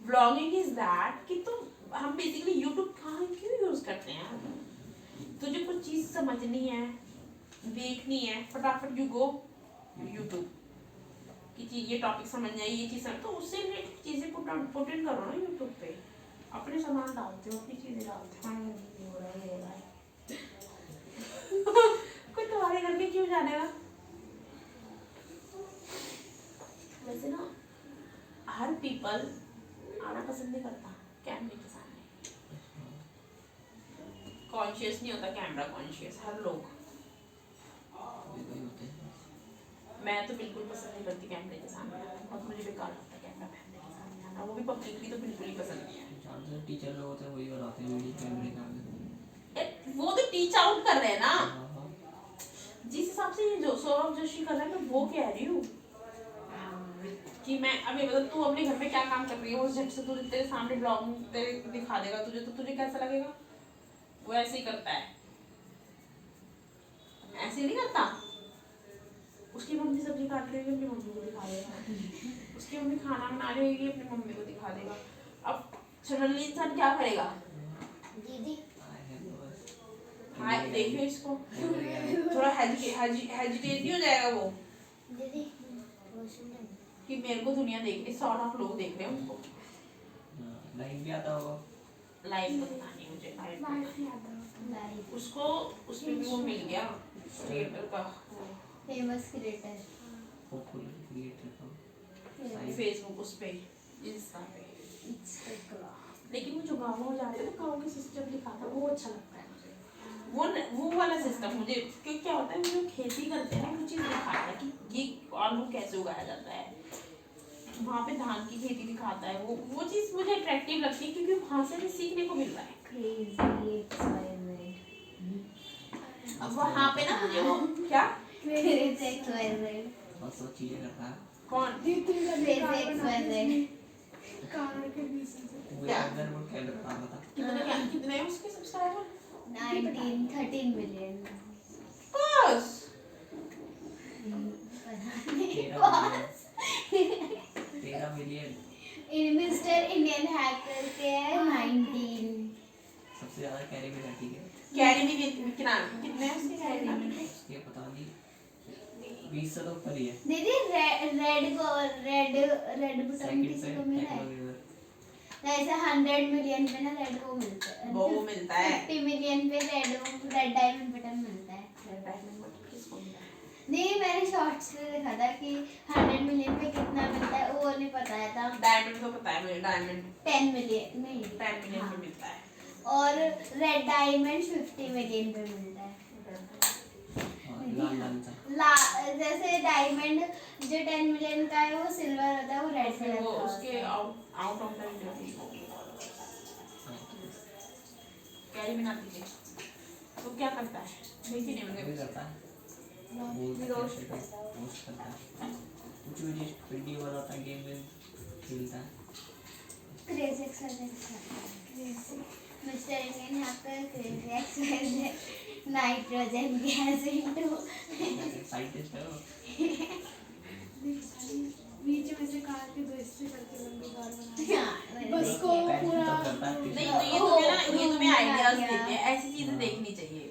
ब्लॉगिंग इज दैट कि तुम हम बेसिकली यूट्यूब कहाँ क्यों यूज करते हैं? तुझे कुछ चीज समझनी है, देखनी है, फटाफट यू गो यूट्यूब की चीज, ये टॉपिक समझ जाए, ये चीज समझ, तो उससे रिलेटेड चीजें पुट इन करो ना यूट्यूब पे। अपने सामान डालते हो, अपनी चीजें डालते हो, ये हो रहा है ये हो रहा है। कोई तुम्हारे घर में क्यों जानेगा? वैसे ना हर पीपल आना पसंद नहीं करता कैमरे के सामने। कॉन्शियस नहीं होता कैमरा कॉन्शियस हर लोग। कोई होते हैं। मैं तो बिल्कुल पसंद नहीं करती कैमरे के सामने आना, और मुझे बेकार लगता है कैमरा कैमरे के सामने आना, वो भी पब्लिकली तो बिल्कुल ही पसंद नहीं है। ज़्यादातर टीचर लोग होते हैं वही बनाते हैं वीडियो कैमरे के आगे। वो तो टीच आउट कर रहे हैं ना, हाँ हाँ। जिस हिसाब से ये जो सौरभ जोशी कर रहा है मैं वो कह रही हूँ कि मैं अभी मतलब तू अपने घर में क्या काम कर रही है, उस झट से तुझे तेरे सामने ब्लॉग तेरे दिखा देगा तुझे, तो तुझे कैसा लगेगा? वो ऐसे ही करता है, ऐसे नहीं करता। उसकी मम्मी सब्जी काट रही होगी अपनी मम्मी को दिखा देगा, उसकी मम्मी खाना बना रही होगी अपनी मम्मी को दिखा देगा। अब सडनली इंसान क्या करेगा? दीदी हाँ देखियो इसको, थोड़ा हेजिटेट नहीं हो जाएगा वो दीदी वॉशरूम जाना कि मेरे को दुनिया देख रही, 100 लाख लोग देख रहे हैं उनको। लाइव भी आता होगा। लाइव तो पता नहीं मुझे, लाइव पता वाइफ नहीं। याद है लाइव उसको उसमें भी वो मिल गया क्रिएटर का, फेमस क्रिएटर पॉपुलर क्रिएटर का फेसबुक उस पे, इंस्टा पे। लेकिन वो जो गाँव में जाते हैं ना, गाँव के सिस्टम दिखाता है वो अच्छा लगता है मुझे। वो वाला सिस्टम मुझे, क्योंकि क्या होता है वो जो खेती करते हैं ना वो चीज़ दिखाता है कि ये आलू कैसे उगाया जाता है, वहाँ पे धान की खेती दिखाता है, वो चीज़ मुझे अट्रैक्टिव लगती है क्योंकि वहाँ से भी सीखने को मिल रहा है। Crazy experiment. अब वहाँ पे ना मुझे वो क्या क्रेजी एक्सपेरिमेंट। बहुत सौ चीजें करता है कौन क्रेजी एक्सपेरिमेंट। कार के बीच से वो क्या? अगर वो कैमरा बता रहा था कितने हैं उसके सब्सक्राइबर? 13 मिलियन। बस 13 मिलियन। मिस्टर इंडियन हैकर के है 19। सबसे ज्यादा कैरी में रहती है कैरी भी कितना कितने हैं उसके कैरी में? ये पता नहीं 20 से तो ऊपर ही है। दीदी रेड बटन सेकंड किसी पे को मिला है? टेक्नोलॉजी ऐसे 100 मिलियन पे ना रेड वो मिलता है। वो मिलता है। 50 मिलियन पे रेड डायमंड बटन मिलता है। नहीं, मैंने शॉर्ट्स में देखा था कि 100 मिलियन पे कितना मिलता है, वो नहीं बताया था। डायमंड तो पता है मुझे, डायमंड 10 मिलियन नहीं 10 मिलियन हाँ। में मिलता है। और रेड डायमंड 50 मिलियन पे मिलता है। लाल लाल सा जैसे डायमंड जो 10 मिलियन का है वो सिल्वर होता है, वो रेड फिर कलर वो का उसके होता है। आउट ऑफ द कैरी में ना दीजिए तो क्या करता है? देखिए नहीं ये मुझे करता है वो पोस्ट करता है कुछ वीडियो बनाता है गेम में खेलता है crazy experiment. Mister Indian hacker crazy experiment nitrogen gas into scientist है वो बीच में से कार के दो हिस्से करके लंबी कार बना बस बस को पैंट पूरा तो करता है नहीं तो ये तुम्हें ना ये तुम्हें आइडियाज देते हैं, ऐसी चीजें देखनी चाहिए।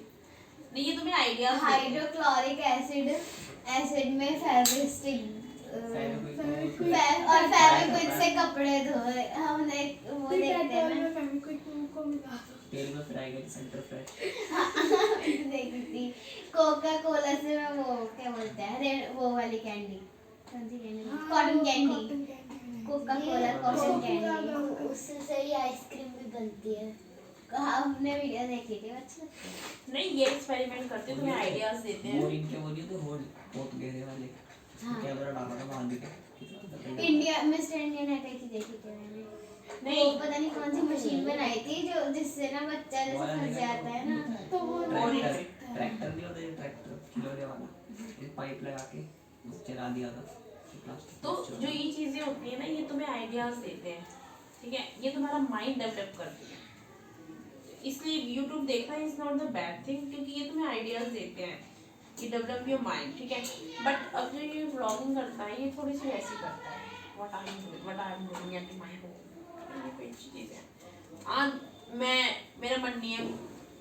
नहीं ये तुम्हें आइडियाज देते हैं। हाइड्रोक्लोरिक एसिड में फेविस्टिक फेविक्विक और फेविक्विक से कपड़े धोए। हमने वो फिर देखते पेट्रोल हैं में फेविक्विक को मिला तेल में फ्राई करके सेंटर फ्रेश ना। देखी थी कोका कोला से। मैं वो क्या बोलते हैं रेड वो वाली कैंडी, कौन सी candy? Cotton candy. Coca Cola cotton candy, उससे ही आइसक्रीम भी बनती है। हमने वीडियो देखी थी, अच्छा लगता है। नहीं ये एक्सपेरिमेंट करते हैं, तुम्हें आइडियाज देते हैं। बोरिंग के बोलिए तो होल बहुत गहरे वाले हाँ। कैमरा डाला था बांध के इंडिया मिस्टर इंडियन हैकर की देखी थी मैंने। नहीं वो पता नहीं कौन सी मशीन बनाई थी जो जिससे ना बच्चा जैसे फंस जाता है ना, तो वो ट्रैक्टर नहीं होता ये ट्रैक्टर खिलौने वाला ये पाइप लगा के चला दिया था प्लास्टिक तो जो ये चीजें होती है ना ये तुम्हें आइडियाज देते हैं, ठीक है? ये तुम्हारा माइंड डेवलप करती है। इसलिए YouTube देखना is not the bad thing, क्योंकि ये तुम्हें आइडियाज देते हैं, ये डेवलप योर माइंड, ठीक है? बट अब जो ये व्लॉगिंग करता है ये थोड़ी सी वैसी करता है, what I am doing at my home. ये कोई चीज़ है। आज मेरा मन नहीं है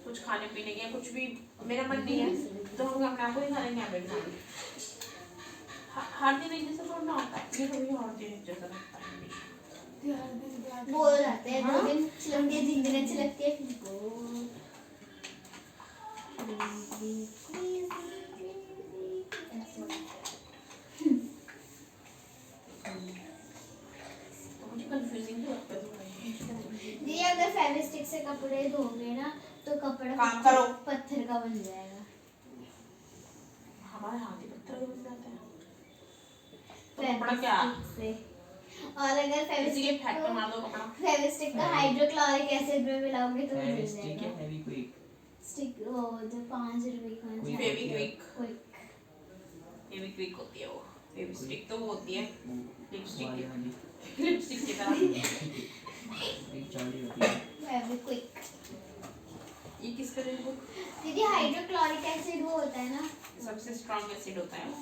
कुछ खाने पीने का, कुछ भी मेरा मन नहीं है तो हम अपने आप को ही खा लेंगे, यहाँ बैठ जाएंगे। हर दिन एक जैसा थोड़ा होता है, ये कभी हर दिन एक जैसा लगता है हमेशा। बोल जाते हैं 2 दिन छिलकती है, 3 दिन अच्छी लगती है, फिर बोल। तो मुझे कंफ्यूजिंग भी लगता है थोड़ा ये। जी अगर फेविस्टिक से कपड़े धोगे ना तो कपड़ा काम करो। पत्थर का बन जाएगा। हमारे हाथ ही पत्थर के बन जाते हैं। तो कपड़ा क्या? फेविस्टिक से। और अगर किसी के फैक्टर मार दो कपड़ा। फेविस्टिक का हाइड्रोक्लोरिक एसिड में मिलाओगे तो मिल स्टिक है जाएगा। फेविक्विक स्टिक वो जो 5 रुपए की कौन सी फेविक्विक क्विक। फेविक्विक होती है वो। फेविस्टिक तो वो होती है लिपस्टिक वाली वाली की, लिपस्टिक की तरह। एक चौड़ी होती है फेविक्विक। ये किस तरह को दीदी हाइड्रोक्लोरिक एसिड वो होता है ना, सबसे स्ट्रॉन्ग एसिड होता है वो।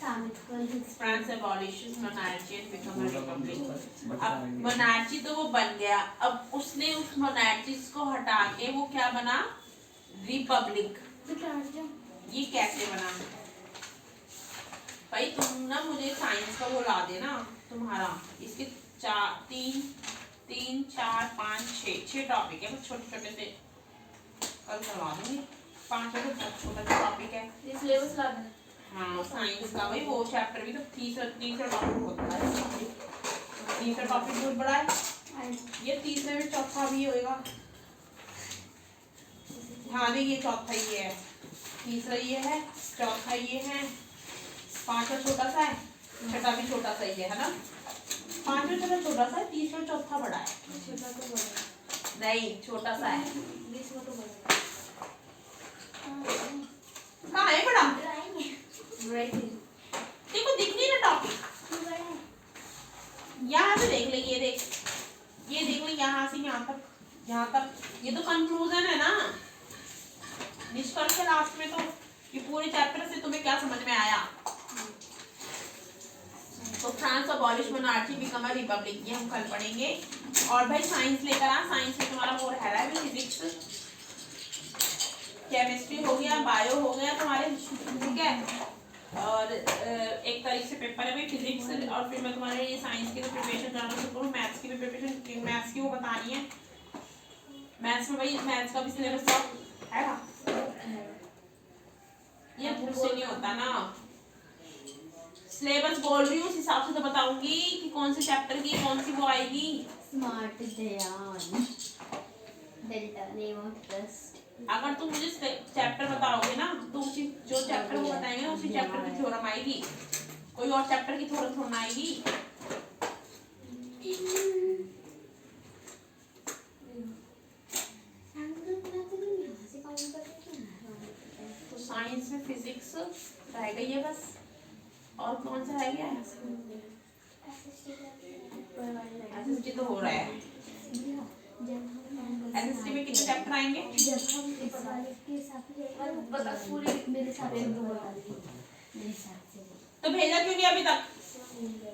France abolishes monarchy and become a republic। अब monarchy तो वो बन गया, अब उसने उस monarchy को हटा के वो क्या बना? रिपब्लिक। ये कैसे बना? भाई तुम ना मुझे साइंस का वो ला देना तुम्हारा, इसके 3 4 5 6 टॉपिक है, बस छोटे छोटे से कल करवा दूंगी। 5 तो बहुत छोटा टॉपिक है, ये सिलेबस ला देना। हाँ साइंस का भाई वो चैप्टर भी तो तीसरा टॉपिक होता है। तीसरा टॉपिक बहुत बड़ा है, ये तीसरे में चौथा भी होएगा। हाँ नहीं ये चौथा ये है, तीसरा ये है, चौथा ये है, 5वां छोटा सा है, छठा भी छोटा सा ही है ना। पांचवा चलो छोटा सा है, तीसरा चौथा बड़ा है। छोटा तो बड़ा है। नहीं छोटा सा है। 20 में तो बड़ा है। कहाँ है बड़ा? ड्राइंग है। राइट है। देखो दिख नहीं ना टॉपिक। बड़ा है। यहाँ से देख ले, ये देख ले, यहाँ से यहाँ तक ये तो कंक्लूजन है ना, निष्कर्ष लास्ट में। तो ये पूरे चैप्टर से तुम्हें क्या समझ में आया? तो France abolish monarchy become a republic, ये हम कल पढ़ेंगे। और भाई साइंस लेकर आ, साइंस में तुम्हारा वो रह रहा है फिजिक्स, केमिस्ट्री हो गया, बायो हो गया तुम्हारे, ठीक है। और एक तारीख से पेपर है भाई फिजिक्स, और फिर मैं तुम्हारे ये साइंस की तो प्रिपरेशन करना शुरू करूँ, मैथ्स की भी प्रिपरेशन, मैथ्स की वो बतानी है। मैथ्स में भाई मैथ्स का भी सिलेबस है ना, ये मुझसे नहीं होता ना। सिलेबस बोल रही हूँ उस हिसाब से तो बताऊंगी कि कौन से चैप्टर की कौन सी वो आएगी। स्मार्ट ध्यान, डेल्टा नेम ऑफ ट्रस्ट। अगर तुम मुझे चैप्टर बताओगे ना तो उसी जो चैप्टर वो बताएंगे ना उसी चैप्टर की थ्योरम आएगी, कोई और चैप्टर की थ्योरम थोड़ा आएगी। तो साइंस में फिजिक्स रह गई है बस, और कौन सा रह गया है? एसएसटी तो हो रहा है। एसएसटी में कितने चैप्टर आएंगे? जब हम इस वाले के हिसाब से बता पूरी मेरे हिसाब से मेरे हिसाब से तो भेजा क्यों नहीं अभी तक?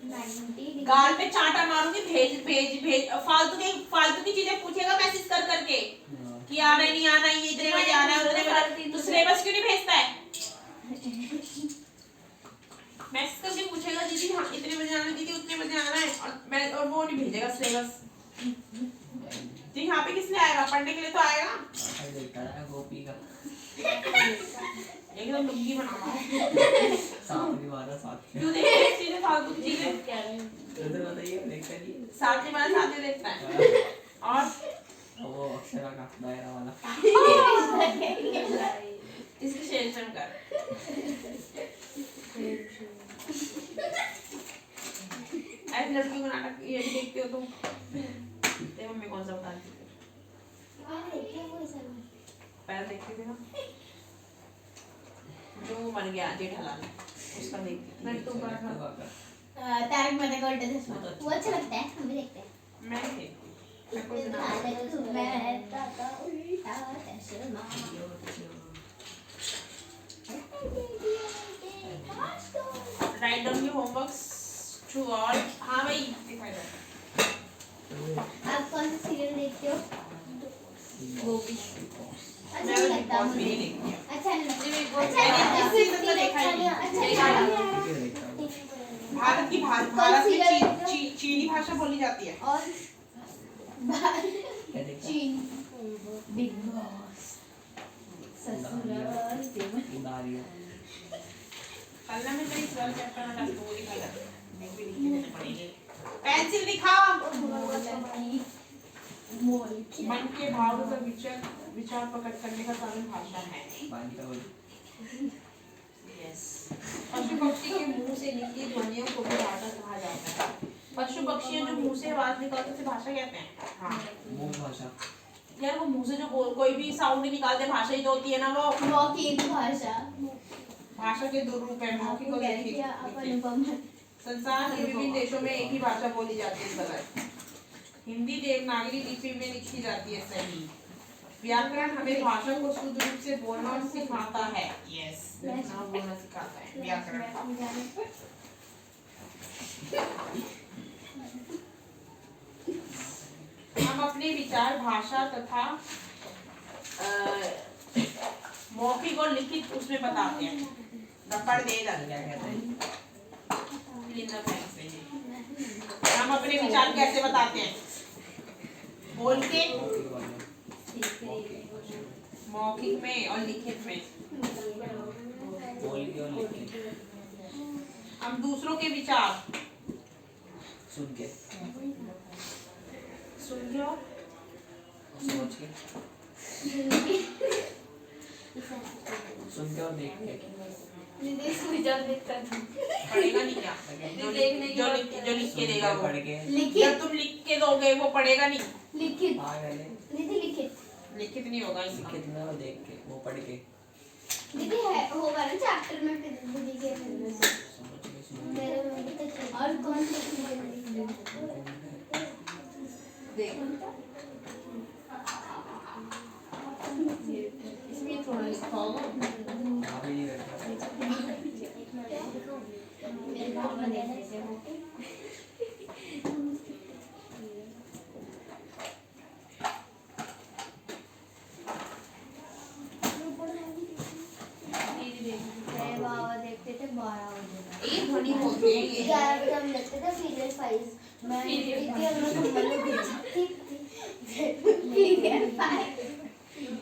90 गाल पे चांटा मारूंगी, भेज भेज भेज। फालतू की चीजें पूछेगा मैसेज कर करके कि आना नहीं आना, ये इतने बजे आना है उतने बजे, तो सिलेबस क्यों नहीं भेजता है? मैसेज करके पूछेगा दीदी हाँ इतने बजे आना, दीदी उतने बजे आना है, और वो नहीं भेजेगा सिलेबस। जी यहाँ पे किस लिए आएगा? पढ़ने के लिए तो आएगा। गोपी का एकदम लुंगी बनाना साथ में मारा साथ में। क्यों देखते हैं चीजें, फालतू की चीजें? क्या है? उधर बताइए देखते नहीं। साथ में मारा साथ में देखता है। और वो अक्षरा का दायरा वाला इसकी शेरचन कर। ऐसी लड़की को नाटक ये भी देखते हो तुम? देखो मैं कौन सा बताती हूँ, पहले देखती थी ना जो मर गया जेठालाल, उसका देखती थी। तारक मेहता का उल्टा चश्मा वो अच्छा लगता है, हम भी देखते हैं। मैं नहीं देखती, मैं कोई सुना। Tarak Mehta ka Ooltah Chashmah. Write down your homeworks to all. हाँ भाई दिखाई दे। आप कौन सा सीरियल देखते हो? गोपी। अच्छा मैं नहीं बिग लगता बॉस भी मुझे। नहीं देखती हूँ। अच्छा नहीं लगता। मैंने अच्छा नहीं लगता। सीजन तो देखा ही नहीं। अच्छा नहीं भारत की भारत में चीनी भाषा बोली जाती है। और क्या देखा? चीन बिग बॉस ससुराल उदारियों कल ना मैं तेरी इस वाले चैप्टर में डाल वो दिखा कर मैं भी लिख के देने पड़ेंगे। पेंसिल दिखा। मन के भाव का विचार प्रकट करने का साधन भाषा है। पानी का बोल। यस। पशु पक्षी के मुंह से निकली ध्वनियों को भी भाषा कहा जाता है। पशु पक्षी जो मुंह से आवाज निकालते हैं उसे भाषा कहते हैं। हाँ मुंह भाषा। यार वो मुंह से जो कोई भी साउंड निकालते हैं भाषा ही तो होती है ना। वो मौखिक भाषा। भाषा के दो रूप है, मौखिक और लिखित। आप अनुपम है। संसार के विभिन्न देशों में एक ही भाषा बोली जाती है इस बगैर। हिंदी देवनागरी लिपि में लिखी जाती है। सही। व्याकरण हमें भाषा को शुद्ध रूप से बोलना सिखाता है। यस लिखना बोलना सिखाता है व्याकरण। हम अपने विचार भाषा तथा मौखिक और लिखित उसमें बताते हैं। पढ़ दे क्या कहते हैं। हम अपने विचार कैसे बताते हैं? बोल के, मौखिक में और लिखित में। बोल के और लिख के। हम दूसरों के विचार सुन के सुन लो, सोच के सुन के और देख के। जब देखता था पढ़ेगा नहीं क्या? देखने की बात जो लिख के देगा वो। पढ़ के जब लिखित तुम लिख के दोगे वो पढ़ेगा नहीं। लिखित पागल है। दीदी लिखित लिखित नहीं होगा इसका। लिखित में वो देख के वो पढ़ के दीदी है होगा ना चैप्टर में फिर दीदी के समझ गई सुन मेरे में भी तो और कौन सी इसमें थोड़ा लिखा होगा। आप ही नहीं करता मेरे बाबा देखते थे 12 बजे तक। ये ध्वनि बोलते हैं ये। 11 बजे हम देखते थे सीरियल फाइल्स मैं दीदी हम लोग कंबल में घुस जाती थी सीरियल फाइल्स।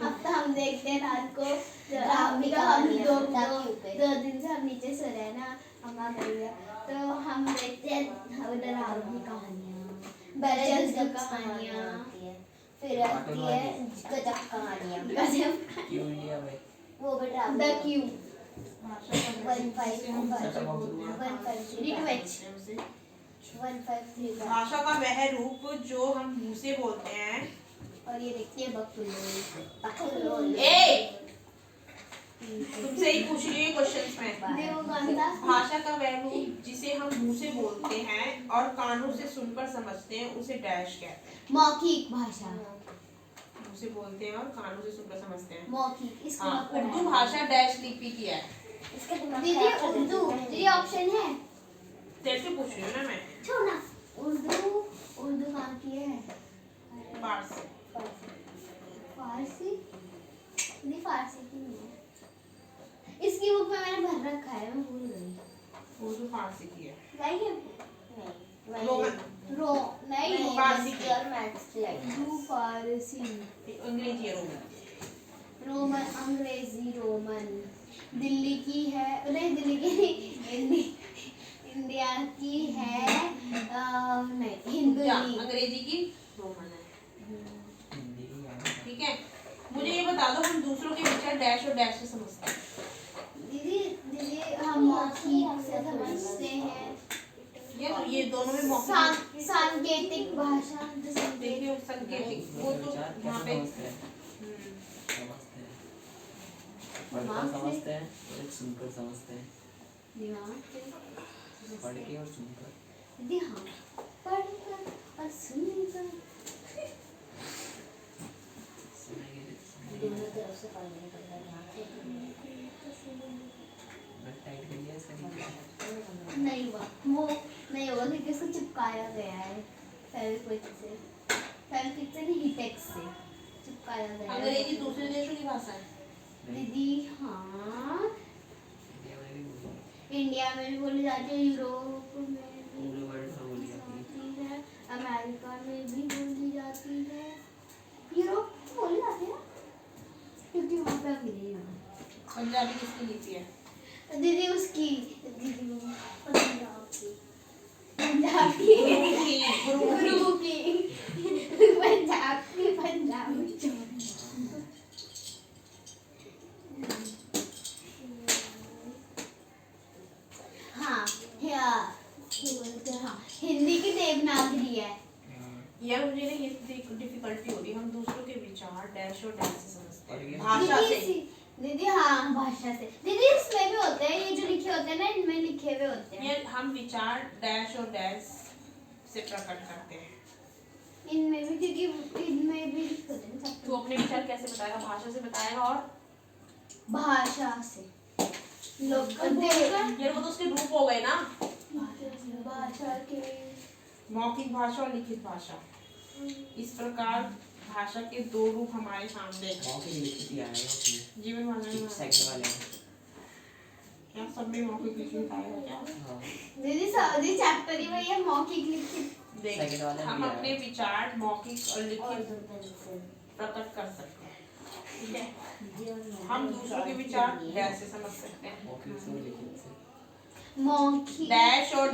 अब तो हम देखते हैं रात को अभी तो हम दो दिन से हम नीचे सो रहे हैं ना अम्मा गई है तो हम देखते हैं उधर रावणी कहानियाँ बरस कहानियाँ फिर आती है गजब कहानियाँ गजब क्यों इंडिया में वो बेटा द क्यू भाषा का वह रूप जो हम मुंह से बोलते हैं। और ये देखिए बकुलो तुमसे ही पूछ रही हूँ क्वेश्चंस में। देखो गांधा भाषा का वह रूप जिसे हम मुंह से बोलते हैं और कानों से सुनकर समझते हैं उसे डैश कहते हैं। मौखिक भाषा मुंह से बोलते हैं और कानों से सुनकर समझते हैं। मौखिक इसको हाँ, आप पढ़ाएं। उर्दू भाषा डैश लिपि की है। दीदी उर्दू दीदी ऑप्शन है तेरे से पूछ रही हूँ ना मैं। छोड़ना उर्दू उर्दू कहाँ की है फारसी। फारसी नहीं फारसी की नहीं है इसकी बुक में मैंने भर रखा है मैं भूल गई उर्दू फारसी की है। लाइए रोमन रो नहीं फारसी की। उर्दू फारसी अंग्रेजी है रोमन। रोमन अंग्रेजी रोमन दिल्ली की है नहीं दिल्ली की नहीं इंडिया की है नहीं हिंदू क्या नहीं अंग्रेजी की रोमन है। हिंदी की याद है। ठीक है, मुझे ये बता दो हम दूसरों के विचार डैश और डैश से समझते हैं। दीदी दीदी हम मौखिक से समझते हैं ये दोनों में मौखिक सांकेतिक भाषा जो संकेत देखिए संकेतिक वो तो विचार यहाँ कैसे पे समझते हैं पढ़कर समझते हैं और सुनकर समझते हैं दिमाग से पढ़ के और सुनकर दीदी हाँ पढ़कर और सुनकर सुनेंगे दोनों तरफ से पढ़ने पड़ता है ध्यान से बट टाइट कर लिया इसका नहीं नहीं हुआ वो नहीं होगा क्योंकि उसको चिपकाया गया है फेविक्विक से नहीं हिटेक्स से चिपकाया गया है अंग्रेजी दूसरे देशों की भाषा है। दीदी हाँ इंडिया में भी बोली इंडिया में भी बोली जाती है यूरोप में भी पूरे वर्ल्ड में बोली जाती है जाती है अमेरिका में भी बोली जाती है यूरोप में बोली जाती है क्योंकि वहाँ पे अंग्रेजी है पंजाबी किसकी लिपि है? दीदी उसकी दीदी वो पंजाब की गुरु की पंजाब की हाँ हाँ हिंदी की देवनागरी है यार मुझे ना ये डिफिकल्टी हो रही है। हम दूसरों के विचार डैश और डैश से समझते और हैं ये- भाषा से। दीदी हाँ भाषा से दीदी इसमें भी होते हैं ये जो लिखे होते हैं ना इनमें लिखे हुए होते हैं ये हम विचार डैश और डैश से प्रकट करते हैं। इनमें भी क्योंकि इनमें भी लिखे होते हैं सब तू अपने विचार कैसे बताएगा? भाषा से बताएगा और भाषा से लोग यार वो तो उसके रूप हो गए ना, भाषा के मौखिक भाषा और लिखित भाषा। इस प्रकार भाषा के दो रूप हमारे सामने हैं। मौखिक लिखित ही आएगा उसमें जीवन वाले में सेकंड वाले में क्या सब में मौखिक लिखित आएगा क्या? हाँ दीदी सारी चैप्टर ही वही है मौखिक लिखित देख Second वाले में हम भी अपने आएगा। विचार मौखिक और लिखित प्रकट कर सकते हैं। ठीक है, हम दूसरों के विचार डैश से समझ सकते हैं। मौखिक से और लिखित से मौखिक डैश और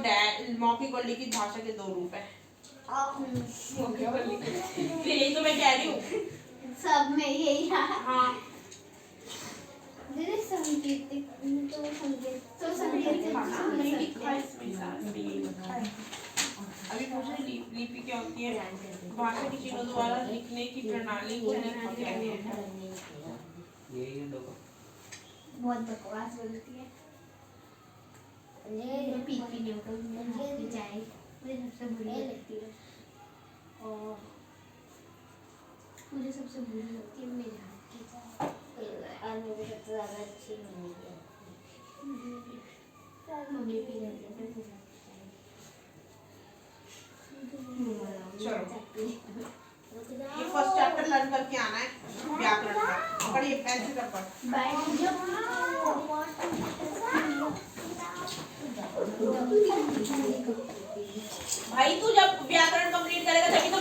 मौखिक और लिखित भाषा के दो रूप है। मौखिक और लिखित, फिर यही तो मैं कह रही हूँ। सब में यही है हाँ दीदी संकेतिक तो संकेत लिखा ना, नहीं लिखा है इसमें साथ में, ये लिखा है। अभी मुझे लिपि क्या होती है, भाषा की चिन्हों द्वारा लिखने की प्रणाली को लिपि कहते हैं। यही है लोगों। बहुत बकवास बोलती है। ये पीपी न्यूटन में हाथ की चाय मुझे सबसे बुरी लगती है, और मुझे सबसे बुरी लगती है मेरे हाथ की चाय। और मुझे सबसे ज़्यादा अच्छी मम्मी की मम्मी पी लेती है मेरे हाथ की चाय। चलो ये फर्स्ट चैप्टर लर्न करके आना है व्याकरण का। पढ़िए पेन से पढ़। भाई तू जब व्याकरण कंप्लीट करेगा तभी तो